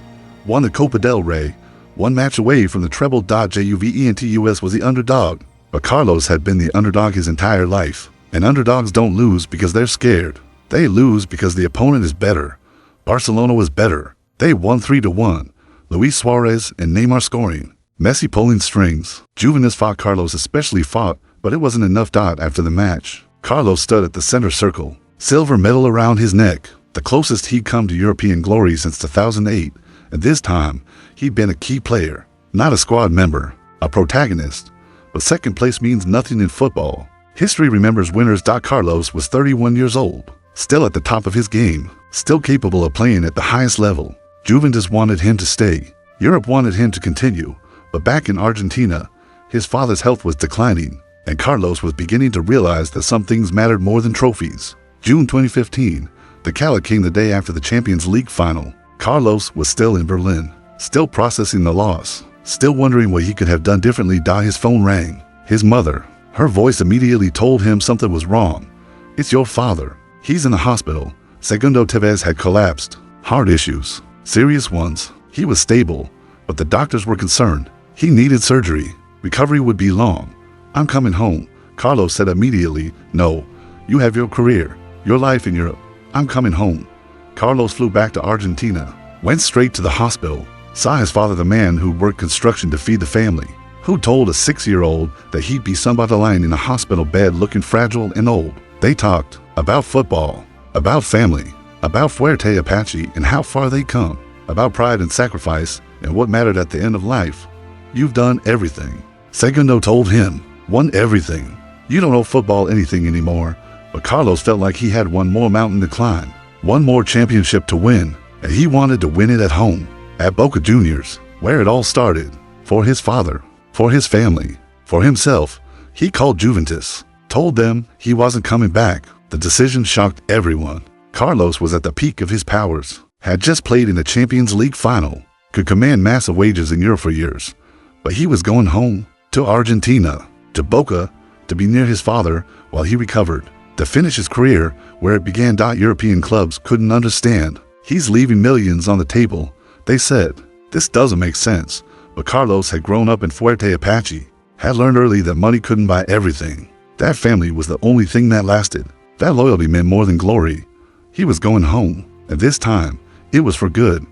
won the Copa del Rey, one match away from the treble. Juventus was the underdog, but Carlos had been the underdog his entire life. And underdogs don't lose because they're scared. They lose because the opponent is better. Barcelona was better. They won 3-1. Luis Suarez and Neymar scoring. Messi pulling strings. Juventus fought. Carlos especially fought, but it wasn't enough. After the match, Carlos stood at the center circle. Silver medal around his neck. The closest he'd come to European glory since 2008. And this time, he'd been a key player. Not a squad member. A protagonist. But second place means nothing in football. History remembers winners. Carlos was 31 years old. Still at the top of his game, still capable of playing at the highest level. Juventus wanted him to stay. Europe wanted him to continue. But back in Argentina, his father's health was declining, and Carlos was beginning to realize that some things mattered more than trophies. June 2015, the Cala came the day after the Champions League final. Carlos was still in Berlin, still processing the loss, still wondering what he could have done differently. His phone rang. His mother. Her voice immediately told him something was wrong. "It's your father. He's in the hospital." Segundo Tevez had collapsed. Heart issues. Serious ones. He was stable, but the doctors were concerned. He needed surgery. Recovery would be long. "I'm coming home," Carlos said immediately. "No, you have your career, your life in Europe. I'm coming home." Carlos flew back to Argentina, went straight to the hospital, saw his father, the man who worked construction to feed the family, who told a 6-year-old that he'd be somebody lying in a hospital bed looking fragile and old. They talked about football, about family, about Fuerte, Apache, and how far they'd come, about pride and sacrifice and what mattered at the end of life. "You've done everything," Segundo told him. "Won everything. You don't owe football anything anymore." But Carlos felt like he had one more mountain to climb, one more championship to win, and he wanted to win it at home, at Boca Juniors, where it all started. For his father, for his family, for himself, he called Juventus, told them he wasn't coming back. The decision shocked everyone. Carlos was at the peak of his powers, had just played in the Champions League final, could command massive wages in Europe for years. But he was going home, to Argentina, to Boca, to be near his father while he recovered, to finish his career where it began. European clubs couldn't understand. "He's leaving millions on the table," they said. This doesn't make sense. But Carlos had grown up in Fuerte, Apache, had learned early that money couldn't buy everything. That family was the only thing that lasted. That loyalty meant more than glory. He was going home, and this time, it was for good.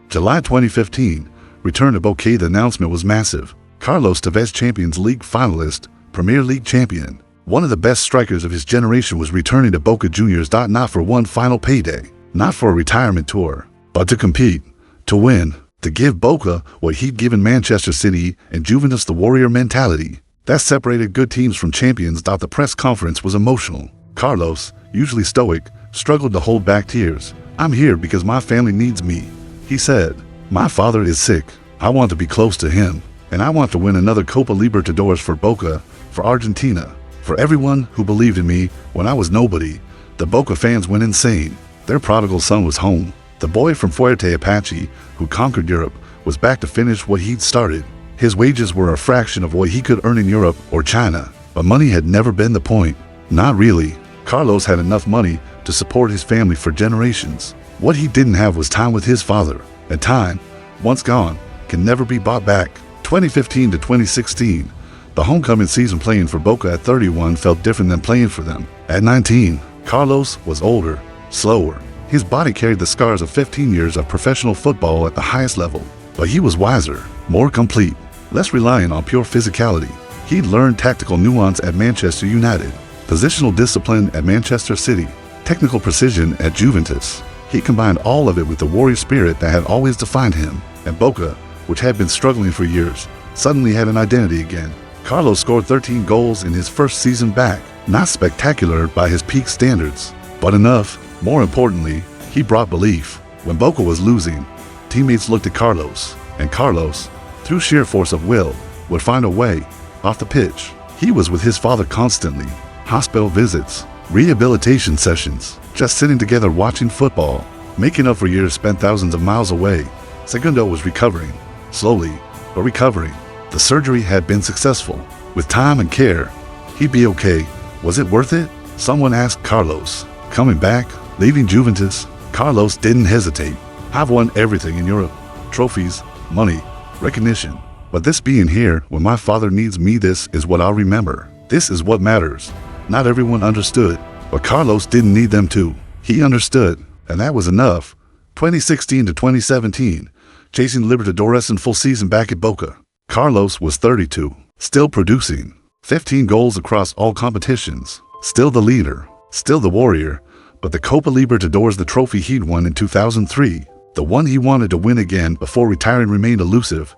July 2015, return to Boca. The announcement was massive. Carlos Tevez, Champions League finalist, Premier League champion, one of the best strikers of his generation, was returning to Boca Juniors. Not for one final payday, not for a retirement tour, but to compete, to win, to give Boca what he'd given Manchester City and Juventus, the warrior mentality. That separated good teams from champions. The press conference was emotional. Carlos, usually stoic, struggled to hold back tears. "I'm here because my family needs me," he said. "My father is sick. I want to be close to him, and I want to win another Copa Libertadores for Boca, for Argentina, for everyone who believed in me when I was nobody." The Boca fans went insane. Their prodigal son was home. The boy from Fuerte, Apache, who conquered Europe, was back to finish what he'd started. His wages were a fraction of what he could earn in Europe or China, but money had never been the point. Not really. Carlos had enough money to support his family for generations. What he didn't have was time with his father, and time, once gone, can never be bought back. 2015 to 2016, the homecoming season playing for Boca at 31 felt different than playing for them at 19. Carlos was older, slower. His body carried the scars of 15 years of professional football at the highest level, but he was wiser, more complete, less reliant on pure physicality. He'd learned tactical nuance at Manchester United, positional discipline at Manchester City, technical precision at Juventus. He combined all of it with the warrior spirit that had always defined him, and Boca, which had been struggling for years, suddenly had an identity again. Carlos scored 13 goals in his first season back, not spectacular by his peak standards, but enough. More importantly, he brought belief. When Boca was losing, teammates looked at Carlos, and Carlos, through sheer force of will, would find a way off the pitch. He was with his father constantly, hospital visits, rehabilitation sessions, just sitting together watching football, making up for years spent thousands of miles away. Segundo was recovering, slowly, but recovering. The surgery had been successful. With time and care, he'd be okay. Was it worth it? Someone asked Carlos. Coming back, leaving Juventus, Carlos didn't hesitate. I've won everything in Europe. Trophies, money, recognition. But this being here when my father needs me, this is what I'll remember. This is what matters. Not everyone understood, but Carlos didn't need them to. He understood, and that was enough. 2016 to 2017, chasing Libertadores in full season back at Boca. Carlos was 32, still producing. 15 goals across all competitions. Still the leader, still the warrior. But the Copa Libertadores, the trophy he'd won in 2003, the one he wanted to win again before retiring, remained elusive.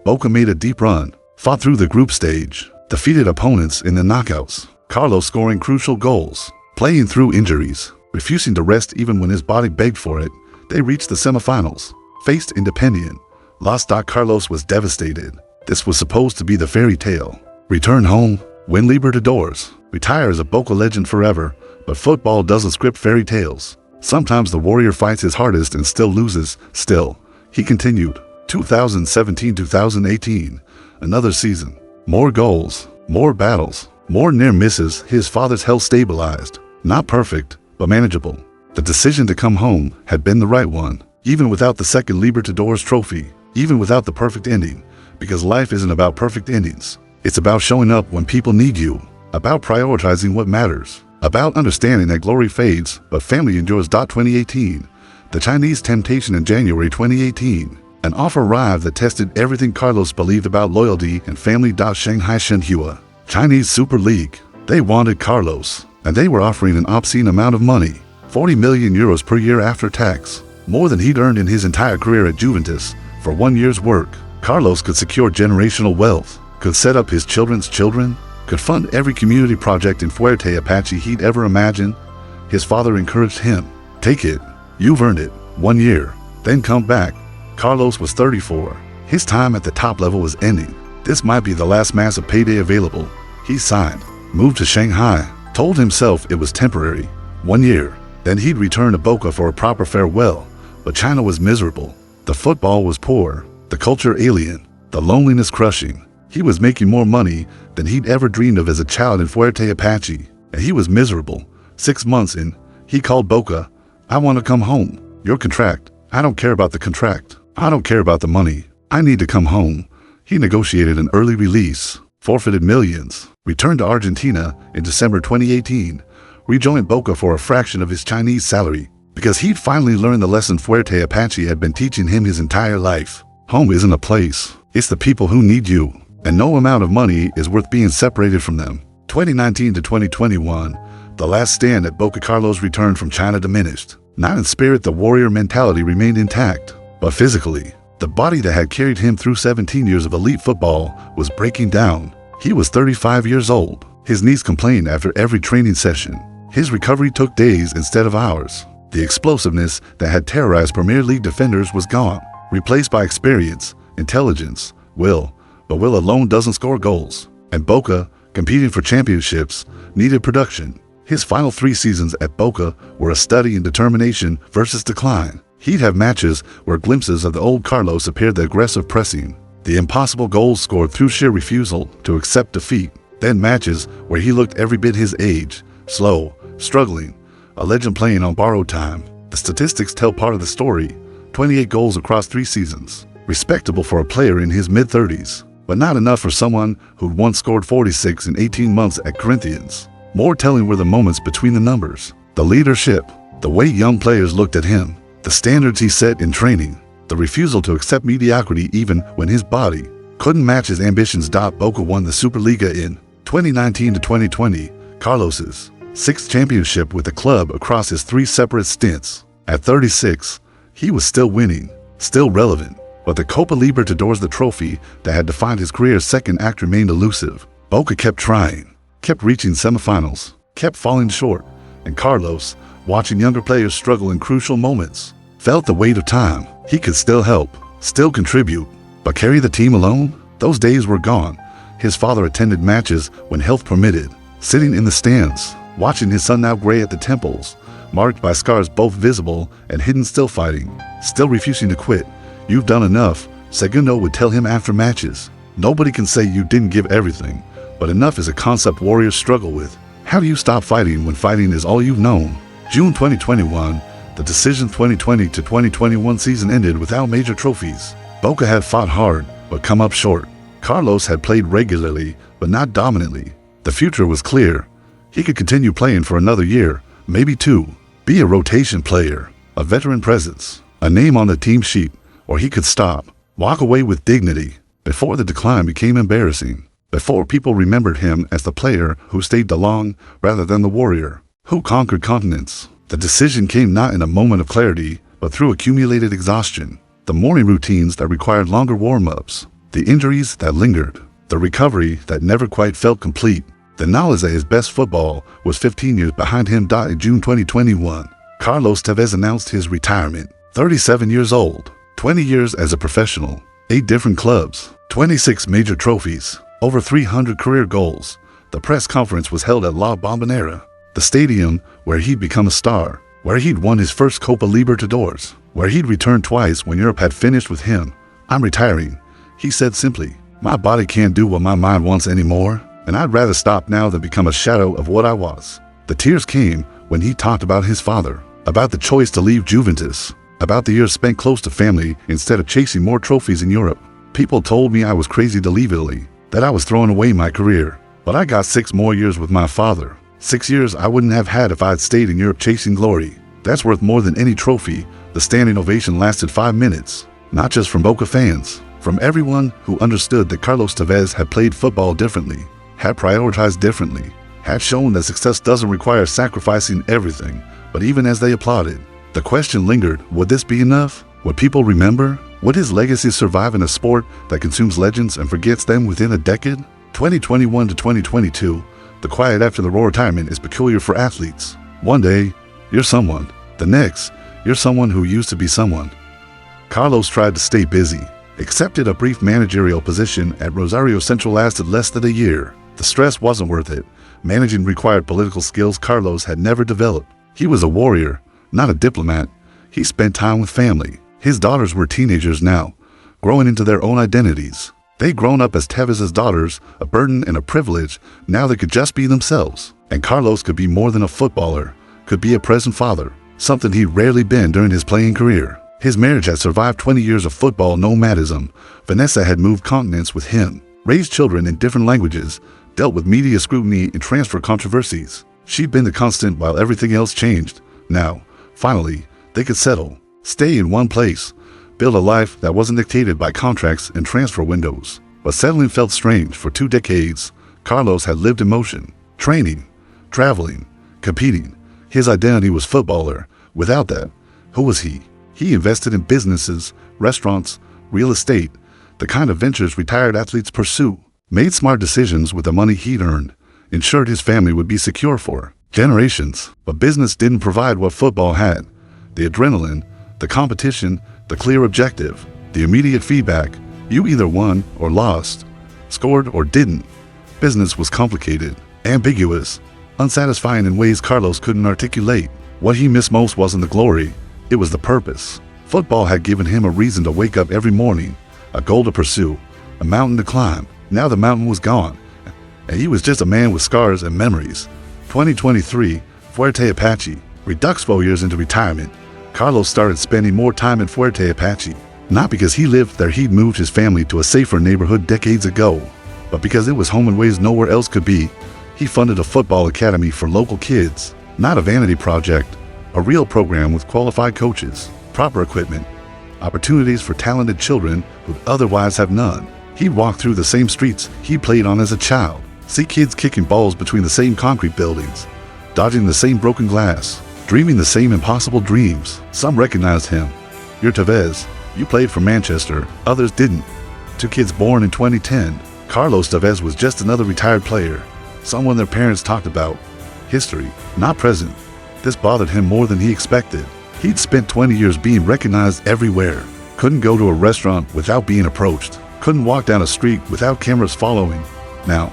Boca made a deep run, fought through the group stage, defeated opponents in the knockouts. Carlos scoring crucial goals, playing through injuries, refusing to rest even when his body begged for it. They reached the semifinals, faced Independiente, lost. Carlos was devastated. This was supposed to be the fairy tale. Return home, win Libertadores, retire as a Boca legend forever. But football doesn't script fairy tales. Sometimes the warrior fights his hardest and still loses. Still, he continued. 2017-2018, another season. More goals, more battles, more near misses. His father's health stabilized. Not perfect, but manageable. The decision to come home had been the right one, even without the second Libertadores trophy, even without the perfect ending, because life isn't about perfect endings. It's about showing up when people need you, about prioritizing what matters, about understanding that glory fades, but family endures. 2018, the Chinese temptation in January 2018, an offer arrived that tested everything Carlos believed about loyalty and family. Shanghai Shenhua, Chinese Super League. They wanted Carlos, and they were offering an obscene amount of money, 40 million euros per year after tax, more than he'd earned in his entire career at Juventus. For 1 year's work, Carlos could secure generational wealth, could set up his children's children, could fund every community project in Fuerte, Apache he'd ever imagined. His father encouraged him. Take it. You've earned it. 1 year. Then come back. Carlos was 34. His time at the top level was ending. This might be the last massive payday available. He signed, moved to Shanghai, told himself it was temporary. 1 year. Then he'd return to Boca for a proper farewell. But China was miserable. The football was poor. The culture alien. The loneliness crushing. He was making more money than he'd ever dreamed of as a child in Fuerte, Apache. And he was miserable. 6 months in, he called Boca. I want to come home. Your contract. I don't care about the contract. I don't care about the money. I need to come home. He negotiated an early release, forfeited millions, returned to Argentina in December 2018, rejoined Boca for a fraction of his Chinese salary, because he'd finally learned the lesson Fuerte Apache had been teaching him his entire life. Home isn't a place. It's the people who need you, and no amount of money is worth being separated from them. 2019 to 2021, the last stand at Boca. Carlos returned from China diminished. Not in spirit, the warrior mentality remained intact, but physically, the body that had carried him through 17 years of elite football was breaking down. He was 35 years old. His knees complained after every training session. His recovery took days instead of hours. The explosiveness that had terrorized Premier League defenders was gone, replaced by experience, intelligence, will. But will alone doesn't score goals. And Boca, competing for championships, needed production. His final 3 seasons at Boca were a study in determination versus decline. He'd have matches where glimpses of the old Carlos appeared: the aggressive pressing, the impossible goals scored through sheer refusal to accept defeat. Then matches where he looked every bit his age, slow, struggling, a legend playing on borrowed time. The statistics tell part of the story: 28 goals across 3 seasons. Respectable for a player in his mid-30s, but not enough for someone who'd once scored 46 in 18 months at Corinthians. More telling were the moments between the numbers, the leadership, the way young players looked at him, the standards he set in training, the refusal to accept mediocrity even when his body couldn't match his ambitions. Boca won the Superliga in 2019 to 2020, Carlos's 6th championship with the club across his 3 separate stints. At 36, he was still winning, still relevant, but the Copa Libertadores, the trophy that had defined his career's second act, remained elusive. Boca kept trying, kept reaching semifinals, kept falling short, and Carlos, watching younger players struggle in crucial moments, felt the weight of time. He could still help, still contribute, but carry the team alone? Those days were gone. His father attended matches when health permitted, sitting in the stands, watching his son, now gray at the temples, marked by scars both visible and hidden, still fighting, still refusing to quit. You've done enough, Segundo would tell him after matches, "Nobody can say you didn't give everything, but enough is a concept warriors struggle with. How do you stop fighting when fighting is all you've known?" June 2021, the decision 2020 to 2021 season ended without major trophies. Boca had fought hard, but come up short. Carlos had played regularly, but not dominantly. The future was clear. He could continue playing for another year, maybe two, be a rotation player, a veteran presence, a name on the team sheet, or he could stop, walk away with dignity, before the decline became embarrassing, before people remembered him as the player who stayed the long rather than the warrior, who conquered continents. The decision came not in a moment of clarity, but through accumulated exhaustion, the morning routines that required longer warm-ups, the injuries that lingered, the recovery that never quite felt complete, the knowledge that his best football was 15 years behind him. In June 2021, Carlos Tevez announced his retirement. 37 years old, 20 years as a professional, 8 different clubs, 26 major trophies, over 300 career goals. The press conference was held at La Bombonera, the stadium where he'd become a star, where he'd won his first Copa Libertadores, where he'd returned twice when Europe had finished with him. "I'm retiring," he said simply. "My body can't do what my mind wants anymore, and I'd rather stop now than become a shadow of what I was." The tears came when he talked about his father, about the choice to leave Juventus, about the years spent close to family instead of chasing more trophies in Europe. "People told me I was crazy to leave Italy, that I was throwing away my career. But I got 6 more years with my father. 6 years I wouldn't have had if I'd stayed in Europe chasing glory. That's worth more than any trophy." The standing ovation lasted 5 minutes, not just from Boca fans, from everyone who understood that Carlos Tevez had played football differently, had prioritized differently, had shown that success doesn't require sacrificing everything. But even as they applauded, the question lingered: would this be enough? Would people remember? Would his legacy survive in a sport that consumes legends and forgets them within a decade? 2021 to 2022, the quiet after the retirement is peculiar for athletes. One day, you're someone. The next, you're someone who used to be someone. Carlos tried to stay busy, accepted a brief managerial position at Rosario Central, lasted less than a year. The stress wasn't worth it. Managing required political skills Carlos had never developed. He was a warrior, not a diplomat. He spent time with family. His daughters were teenagers now, growing into their own identities. They'd grown up as Tevez's daughters, a burden and a privilege. Now they could just be themselves. And Carlos could be more than a footballer, could be a present father, something he'd rarely been during his playing career. His marriage had survived 20 years of football nomadism. Vanessa had moved continents with him, raised children in different languages, dealt with media scrutiny and transfer controversies. She'd been the constant while everything else changed. Now, finally, they could settle, stay in one place, build a life that wasn't dictated by contracts and transfer windows. But settling felt strange. For 2 decades, Carlos had lived in motion, training, traveling, competing. His identity was footballer. Without that, who was he? He invested in businesses, restaurants, real estate, the kind of ventures retired athletes pursue, made smart decisions with the money he'd earned, ensured his family would be secure for generations. But business didn't provide what football had: the adrenaline, the competition, the clear objective, the immediate feedback. You either won or lost, scored or didn't. Business was complicated, ambiguous, unsatisfying in ways Carlos couldn't articulate. What he missed most wasn't the glory, it was the purpose. Football had given him a reason to wake up every morning, a goal to pursue, a mountain to climb. Now the mountain was gone, and he was just a man with scars and memories. 2023, Fuerte, Apache. Redux 4 years into retirement, Carlos started spending more time in Fuerte, Apache. Not because he lived there, he'd moved his family to a safer neighborhood decades ago, but because it was home in ways nowhere else could be. He funded a football academy for local kids, not a vanity project, a real program with qualified coaches, proper equipment, opportunities for talented children who'd otherwise have none. He'd walk through the same streets he played on as a child, see kids kicking balls between the same concrete buildings, dodging the same broken glass, dreaming the same impossible dreams. Some recognized him. "You're Tevez. You played for Manchester." Others didn't. 2 kids born in 2010. Carlos Tevez was just another retired player, someone their parents talked about. History, not present. This bothered him more than he expected. He'd spent 20 years being recognized everywhere. Couldn't go to a restaurant without being approached. Couldn't walk down a street without cameras following. Now,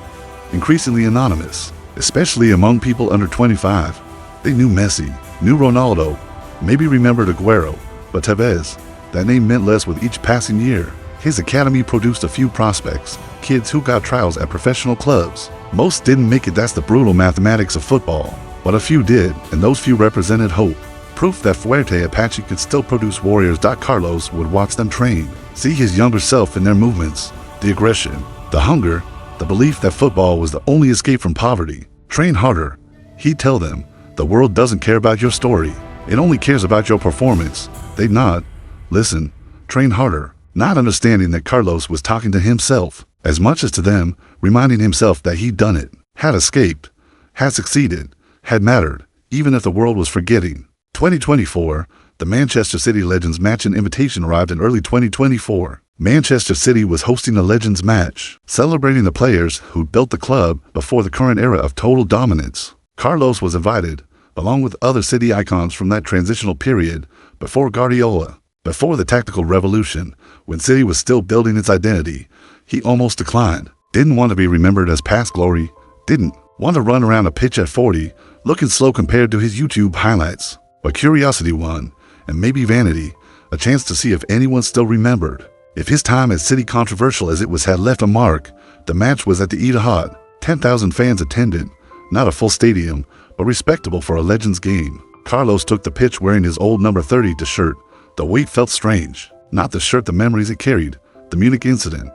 increasingly anonymous, especially among people under 25. They knew Messi, knew Ronaldo, maybe remembered Aguero, but Tevez, that name meant less with each passing year. His academy produced a few prospects, kids who got trials at professional clubs. Most didn't make it, that's the brutal mathematics of football. But a few did, and those few represented hope. Proof that Fuerte Apache could still produce warriors. Carlos would watch them train, see his younger self in their movements, the aggression, the hunger, the belief that football was the only escape from poverty. Train harder. He'd tell them, the world doesn't care about your story. It only cares about your performance. They'd nod, listen, train harder. Not understanding that Carlos was talking to himself, as much as to them, reminding himself that he'd done it, had escaped, had succeeded, had mattered, even if the world was forgetting. 2024, the Manchester City Legends match and invitation arrived in early 2024. Manchester City was hosting a Legends match, celebrating the players who built the club before the current era of total dominance. Carlos was invited, along with other City icons from that transitional period, before Guardiola, before the tactical revolution, when City was still building its identity. He almost declined, didn't want to be remembered as past glory, didn't want to run around a pitch at 40, looking slow compared to his YouTube highlights. But curiosity won, and maybe vanity, a chance to see if anyone still remembered. If his time at City, controversial as it was, had left a mark. The match was at the Etihad. 10,000 fans attended, not a full stadium, but respectable for a Legends game. Carlos took the pitch wearing his old number 30 shirt. The weight felt strange. Not the shirt, the memories it carried, the Munich incident,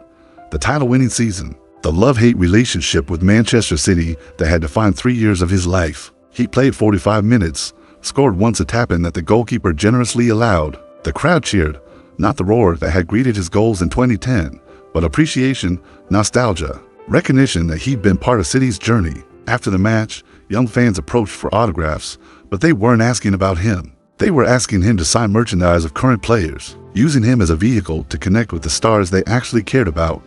the title-winning season, the love-hate relationship with Manchester City that had defined 3 years of his life. He played 45 minutes, scored once, a tap-in that the goalkeeper generously allowed. The crowd cheered, not the roar that had greeted his goals in 2010, but appreciation, nostalgia, recognition that he'd been part of City's journey. After the match, young fans approached for autographs, but they weren't asking about him. They were asking him to sign merchandise of current players, using him as a vehicle to connect with the stars they actually cared about.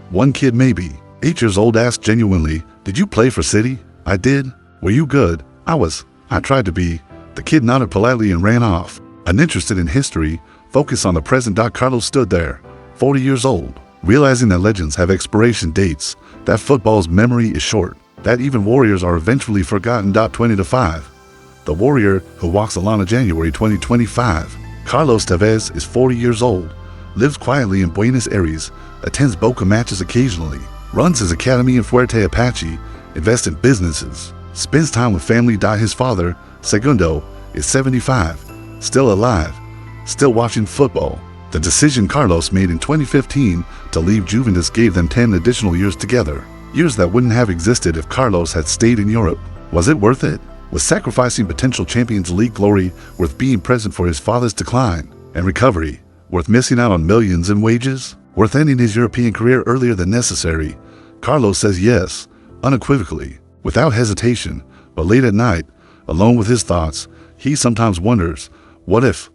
One kid, maybe 8 years old, asked genuinely, "Did you play for City?" "I did." "Were you good?" I tried to be." The kid nodded politely and ran off. Uninterested in history, focused on the present. Carlos stood there, 40 years old, realizing that legends have expiration dates, that football's memory is short, that even warriors are eventually forgotten. 20-5. The warrior who walks the lawn of January 2025. Carlos Tevez is 40 years old, lives quietly in Buenos Aires, attends Boca matches occasionally, runs his academy in Fuerte Apache, invests in businesses, spends time with family. His father, Segundo, is 75, still alive, still watching football. The decision Carlos made in 2015 to leave Juventus gave them 10 additional years together, years that wouldn't have existed if Carlos had stayed in Europe. Was it worth it? Was sacrificing potential Champions League glory worth being present for his father's decline and recovery? Worth missing out on millions in wages? Worth ending his European career earlier than necessary? Carlos says yes, unequivocally, without hesitation. But late at night, alone with his thoughts, he sometimes wonders, what if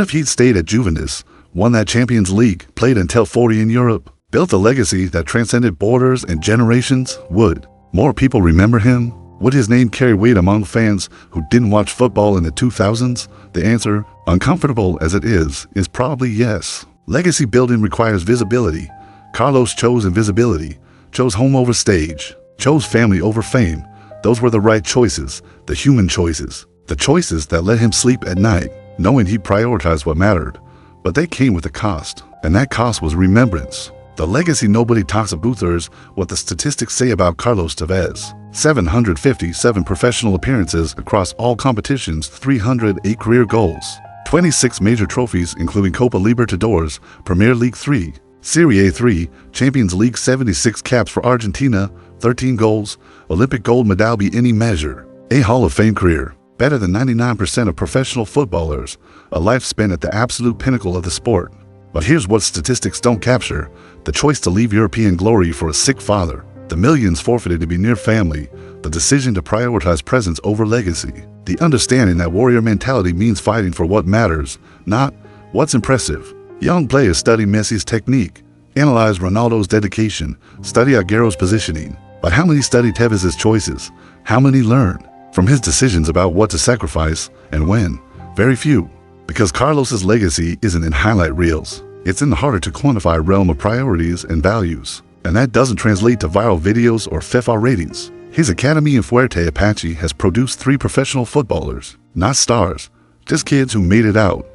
he'd stayed at Juventus, won that Champions League, played until 40 in Europe, built a legacy that transcended borders and generations? Would more people remember him? Would his name carry weight among fans who didn't watch football in the 2000s? The answer, uncomfortable as it is probably yes. Legacy building requires visibility. Carlos chose invisibility, chose home over stage, chose family over fame. Those were the right choices, the human choices, the choices that let him sleep at night, knowing he'd prioritize what mattered. But they came with a cost, and that cost was remembrance. The legacy nobody talks about is what the statistics say about Carlos Tevez. 757 professional appearances across all competitions, 308 career goals, 26 major trophies including Copa Libertadores, Premier League 3, Serie A 3, Champions League, 76 caps for Argentina, 13 goals, Olympic gold medal by any measure, a Hall of Fame career, better than 99% of professional footballers, a life spent at the absolute pinnacle of the sport. But here's what statistics don't capture: the choice to leave European glory for a sick father, the millions forfeited to be near family, the decision to prioritize presence over legacy, the understanding that warrior mentality means fighting for what matters, not what's impressive. Young players study Messi's technique, analyze Ronaldo's dedication, study Agüero's positioning. But how many study Tevez's choices? How many learn from his decisions about what to sacrifice and when? Very few. Because Carlos's legacy isn't in highlight reels. It's in the harder to quantify realm of priorities and values. And that doesn't translate to viral videos or FIFA ratings. His academy in Fuerte Apache has produced 3 professional footballers, not stars, just kids who made it out,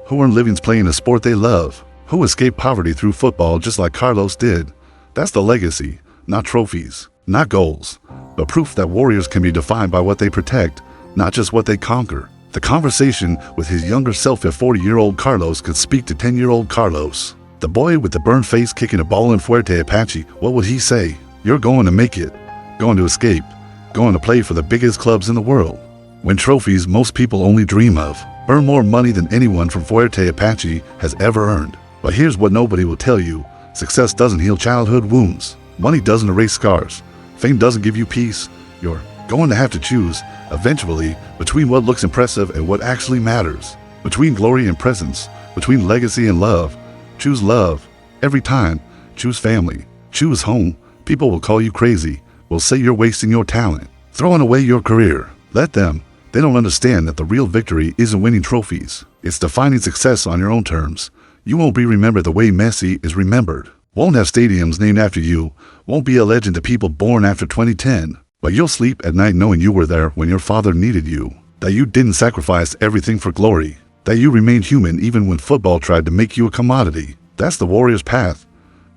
who earn livings playing a sport they love. who escaped poverty through football just like Carlos did. That's the legacy, not trophies, not goals, but proof that warriors can be defined by what they protect, not just what they conquer. The conversation with his younger self at 40-year-old Carlos could speak to 10-year-old Carlos. The boy with the burned face kicking a ball in Fuerte, Apache, what would he say? You're going to make it, going to escape, going to play for the biggest clubs in the world. Win trophies most people only dream of. Earn more money than anyone from Fuerte, Apache has ever earned. But here's what nobody will tell you. Success doesn't heal childhood wounds. Money doesn't erase scars. Fame doesn't give you peace. You're going to have to choose, eventually, between what looks impressive and what actually matters. Between glory and presence. Between legacy and love. Choose love. Every time. Choose family. Choose home. People will call you crazy. Will say you're wasting your talent. Throwing away your career. Let them. They don't understand that the real victory isn't winning trophies. It's defining success on your own terms. You won't be remembered the way Messi is remembered. Won't have stadiums named after you. Won't be a legend to people born after 2010. But you'll sleep at night knowing you were there when your father needed you. That you didn't sacrifice everything for glory. That you remained human even when football tried to make you a commodity. That's the warrior's path.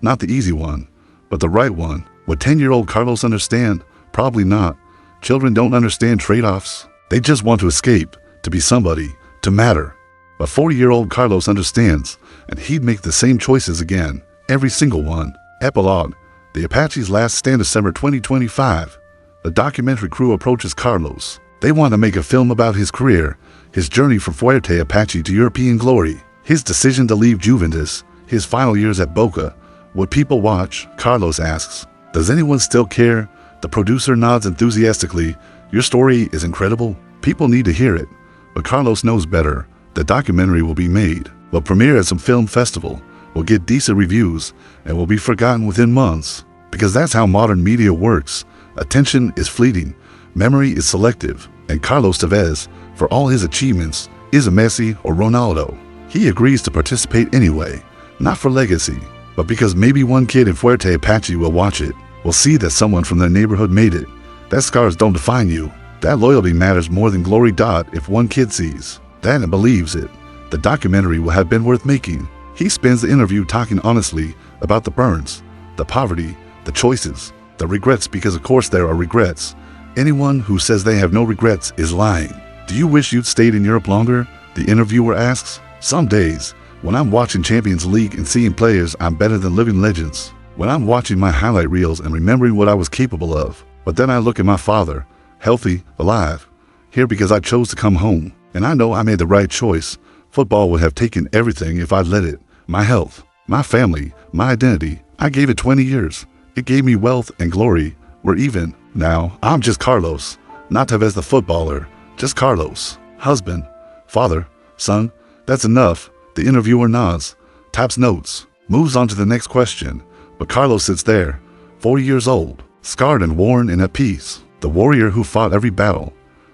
Not the easy one, but the right one. Would 10-year-old Carlos understand? Probably not. Children don't understand trade-offs. They just want to escape, to be somebody, to matter. But 40-year-old Carlos understands, and he'd make the same choices again. Every single one. Epilogue. The Apache's last stand, December 2025. The documentary crew approaches Carlos. They want to make a film about his career, his journey from Fuerte, Apache to European glory, his decision to leave Juventus, his final years at Boca. Would people watch? Carlos asks. Does anyone still care? The producer nods enthusiastically. Your story is incredible. People need to hear it. But Carlos knows better. The documentary will be made, will premiere at some film festival, will get decent reviews, and will be forgotten within months. Because that's how modern media works. Attention is fleeting, memory is selective, and Carlos Tevez, for all his achievements, isn't Messi or Ronaldo. He agrees to participate anyway, not for legacy, but because maybe one kid in Fuerte, Apache will watch it, will see that someone from their neighborhood made it. That scars don't define you. That loyalty matters more than glory. If one kid sees that and believes it, the documentary will have been worth making. He spends the interview talking honestly about the burns, the poverty, the choices, the regrets, because of course there are regrets. Anyone who says they have no regrets is lying. Do you wish you'd stayed in Europe longer? The interviewer asks. Some days, when I'm watching Champions League and seeing players, I'm better than living legends. When I'm watching my highlight reels and remembering what I was capable of. But then I look at my father, healthy, alive, here because I chose to come home. And I know I made the right choice. Football would have taken everything if I'd let it. My health, my family, my identity. I gave it 20 years. It gave me wealth and glory. We're even. Now, I'm just Carlos. Not Tevez the footballer. Just Carlos. Husband. Father. Son. That's enough. The interviewer nods. Taps notes. Moves on to the next question. But Carlos sits there. 40 years old. Scarred and worn and at peace. The warrior who fought every battle.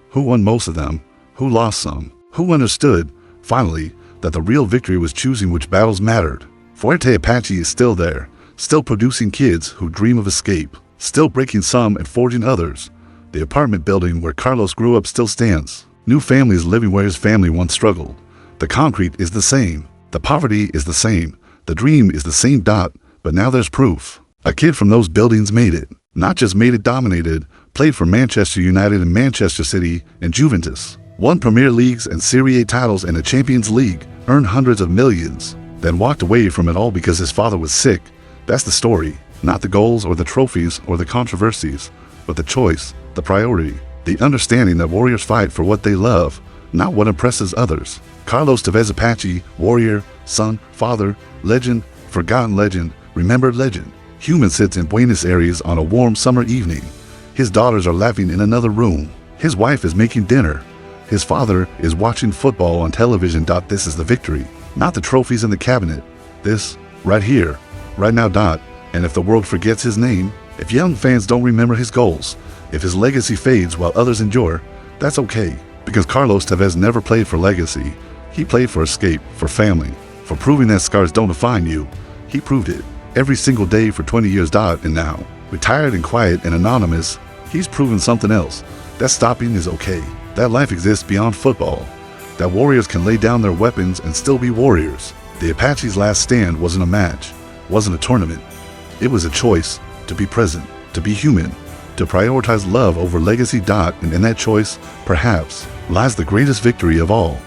Who won most of them. Who lost some. Who understood, finally, that the real victory was choosing which battles mattered. Fuerte, Apache is still there. Still producing kids who dream of escape. Still breaking some and forging others. The apartment building where Carlos grew up still stands. New families living where his family once struggled. The concrete is the same. The poverty is the same. The dream is the same. But now there's proof. A kid from those buildings made it. Not just made it, dominated. Played for Manchester United and Manchester City and Juventus. Won Premier Leagues and Serie A titles and a Champions League. Earned hundreds of millions. Then walked away from it all because his father was sick. That's the story. Not the goals or the trophies or the controversies, but the choice, the priority, the understanding that warriors fight for what they love, not what impresses others. Carlos Tevez, Apache, warrior, son, father, legend, forgotten legend, remembered legend. Human sits in Buenos Aires on a warm summer evening. His daughters are laughing in another room. His wife is making dinner. His father is watching football on television. This is the victory, not the trophies in the cabinet. This, right here, right now. And if the world forgets his name, if young fans don't remember his goals, if his legacy fades while others endure, that's okay. Because Carlos Tevez never played for legacy. He played for escape, for family, for proving that scars don't define you. He proved it every single day for 20 years. And now, retired and quiet and anonymous, he's proven something else. That stopping is okay. That life exists beyond football. That warriors can lay down their weapons and still be warriors. The Apache's last stand wasn't a match, wasn't a tournament. It was a choice to be present, to be human, to prioritize love over legacy. And in that choice, perhaps, lies the greatest victory of all.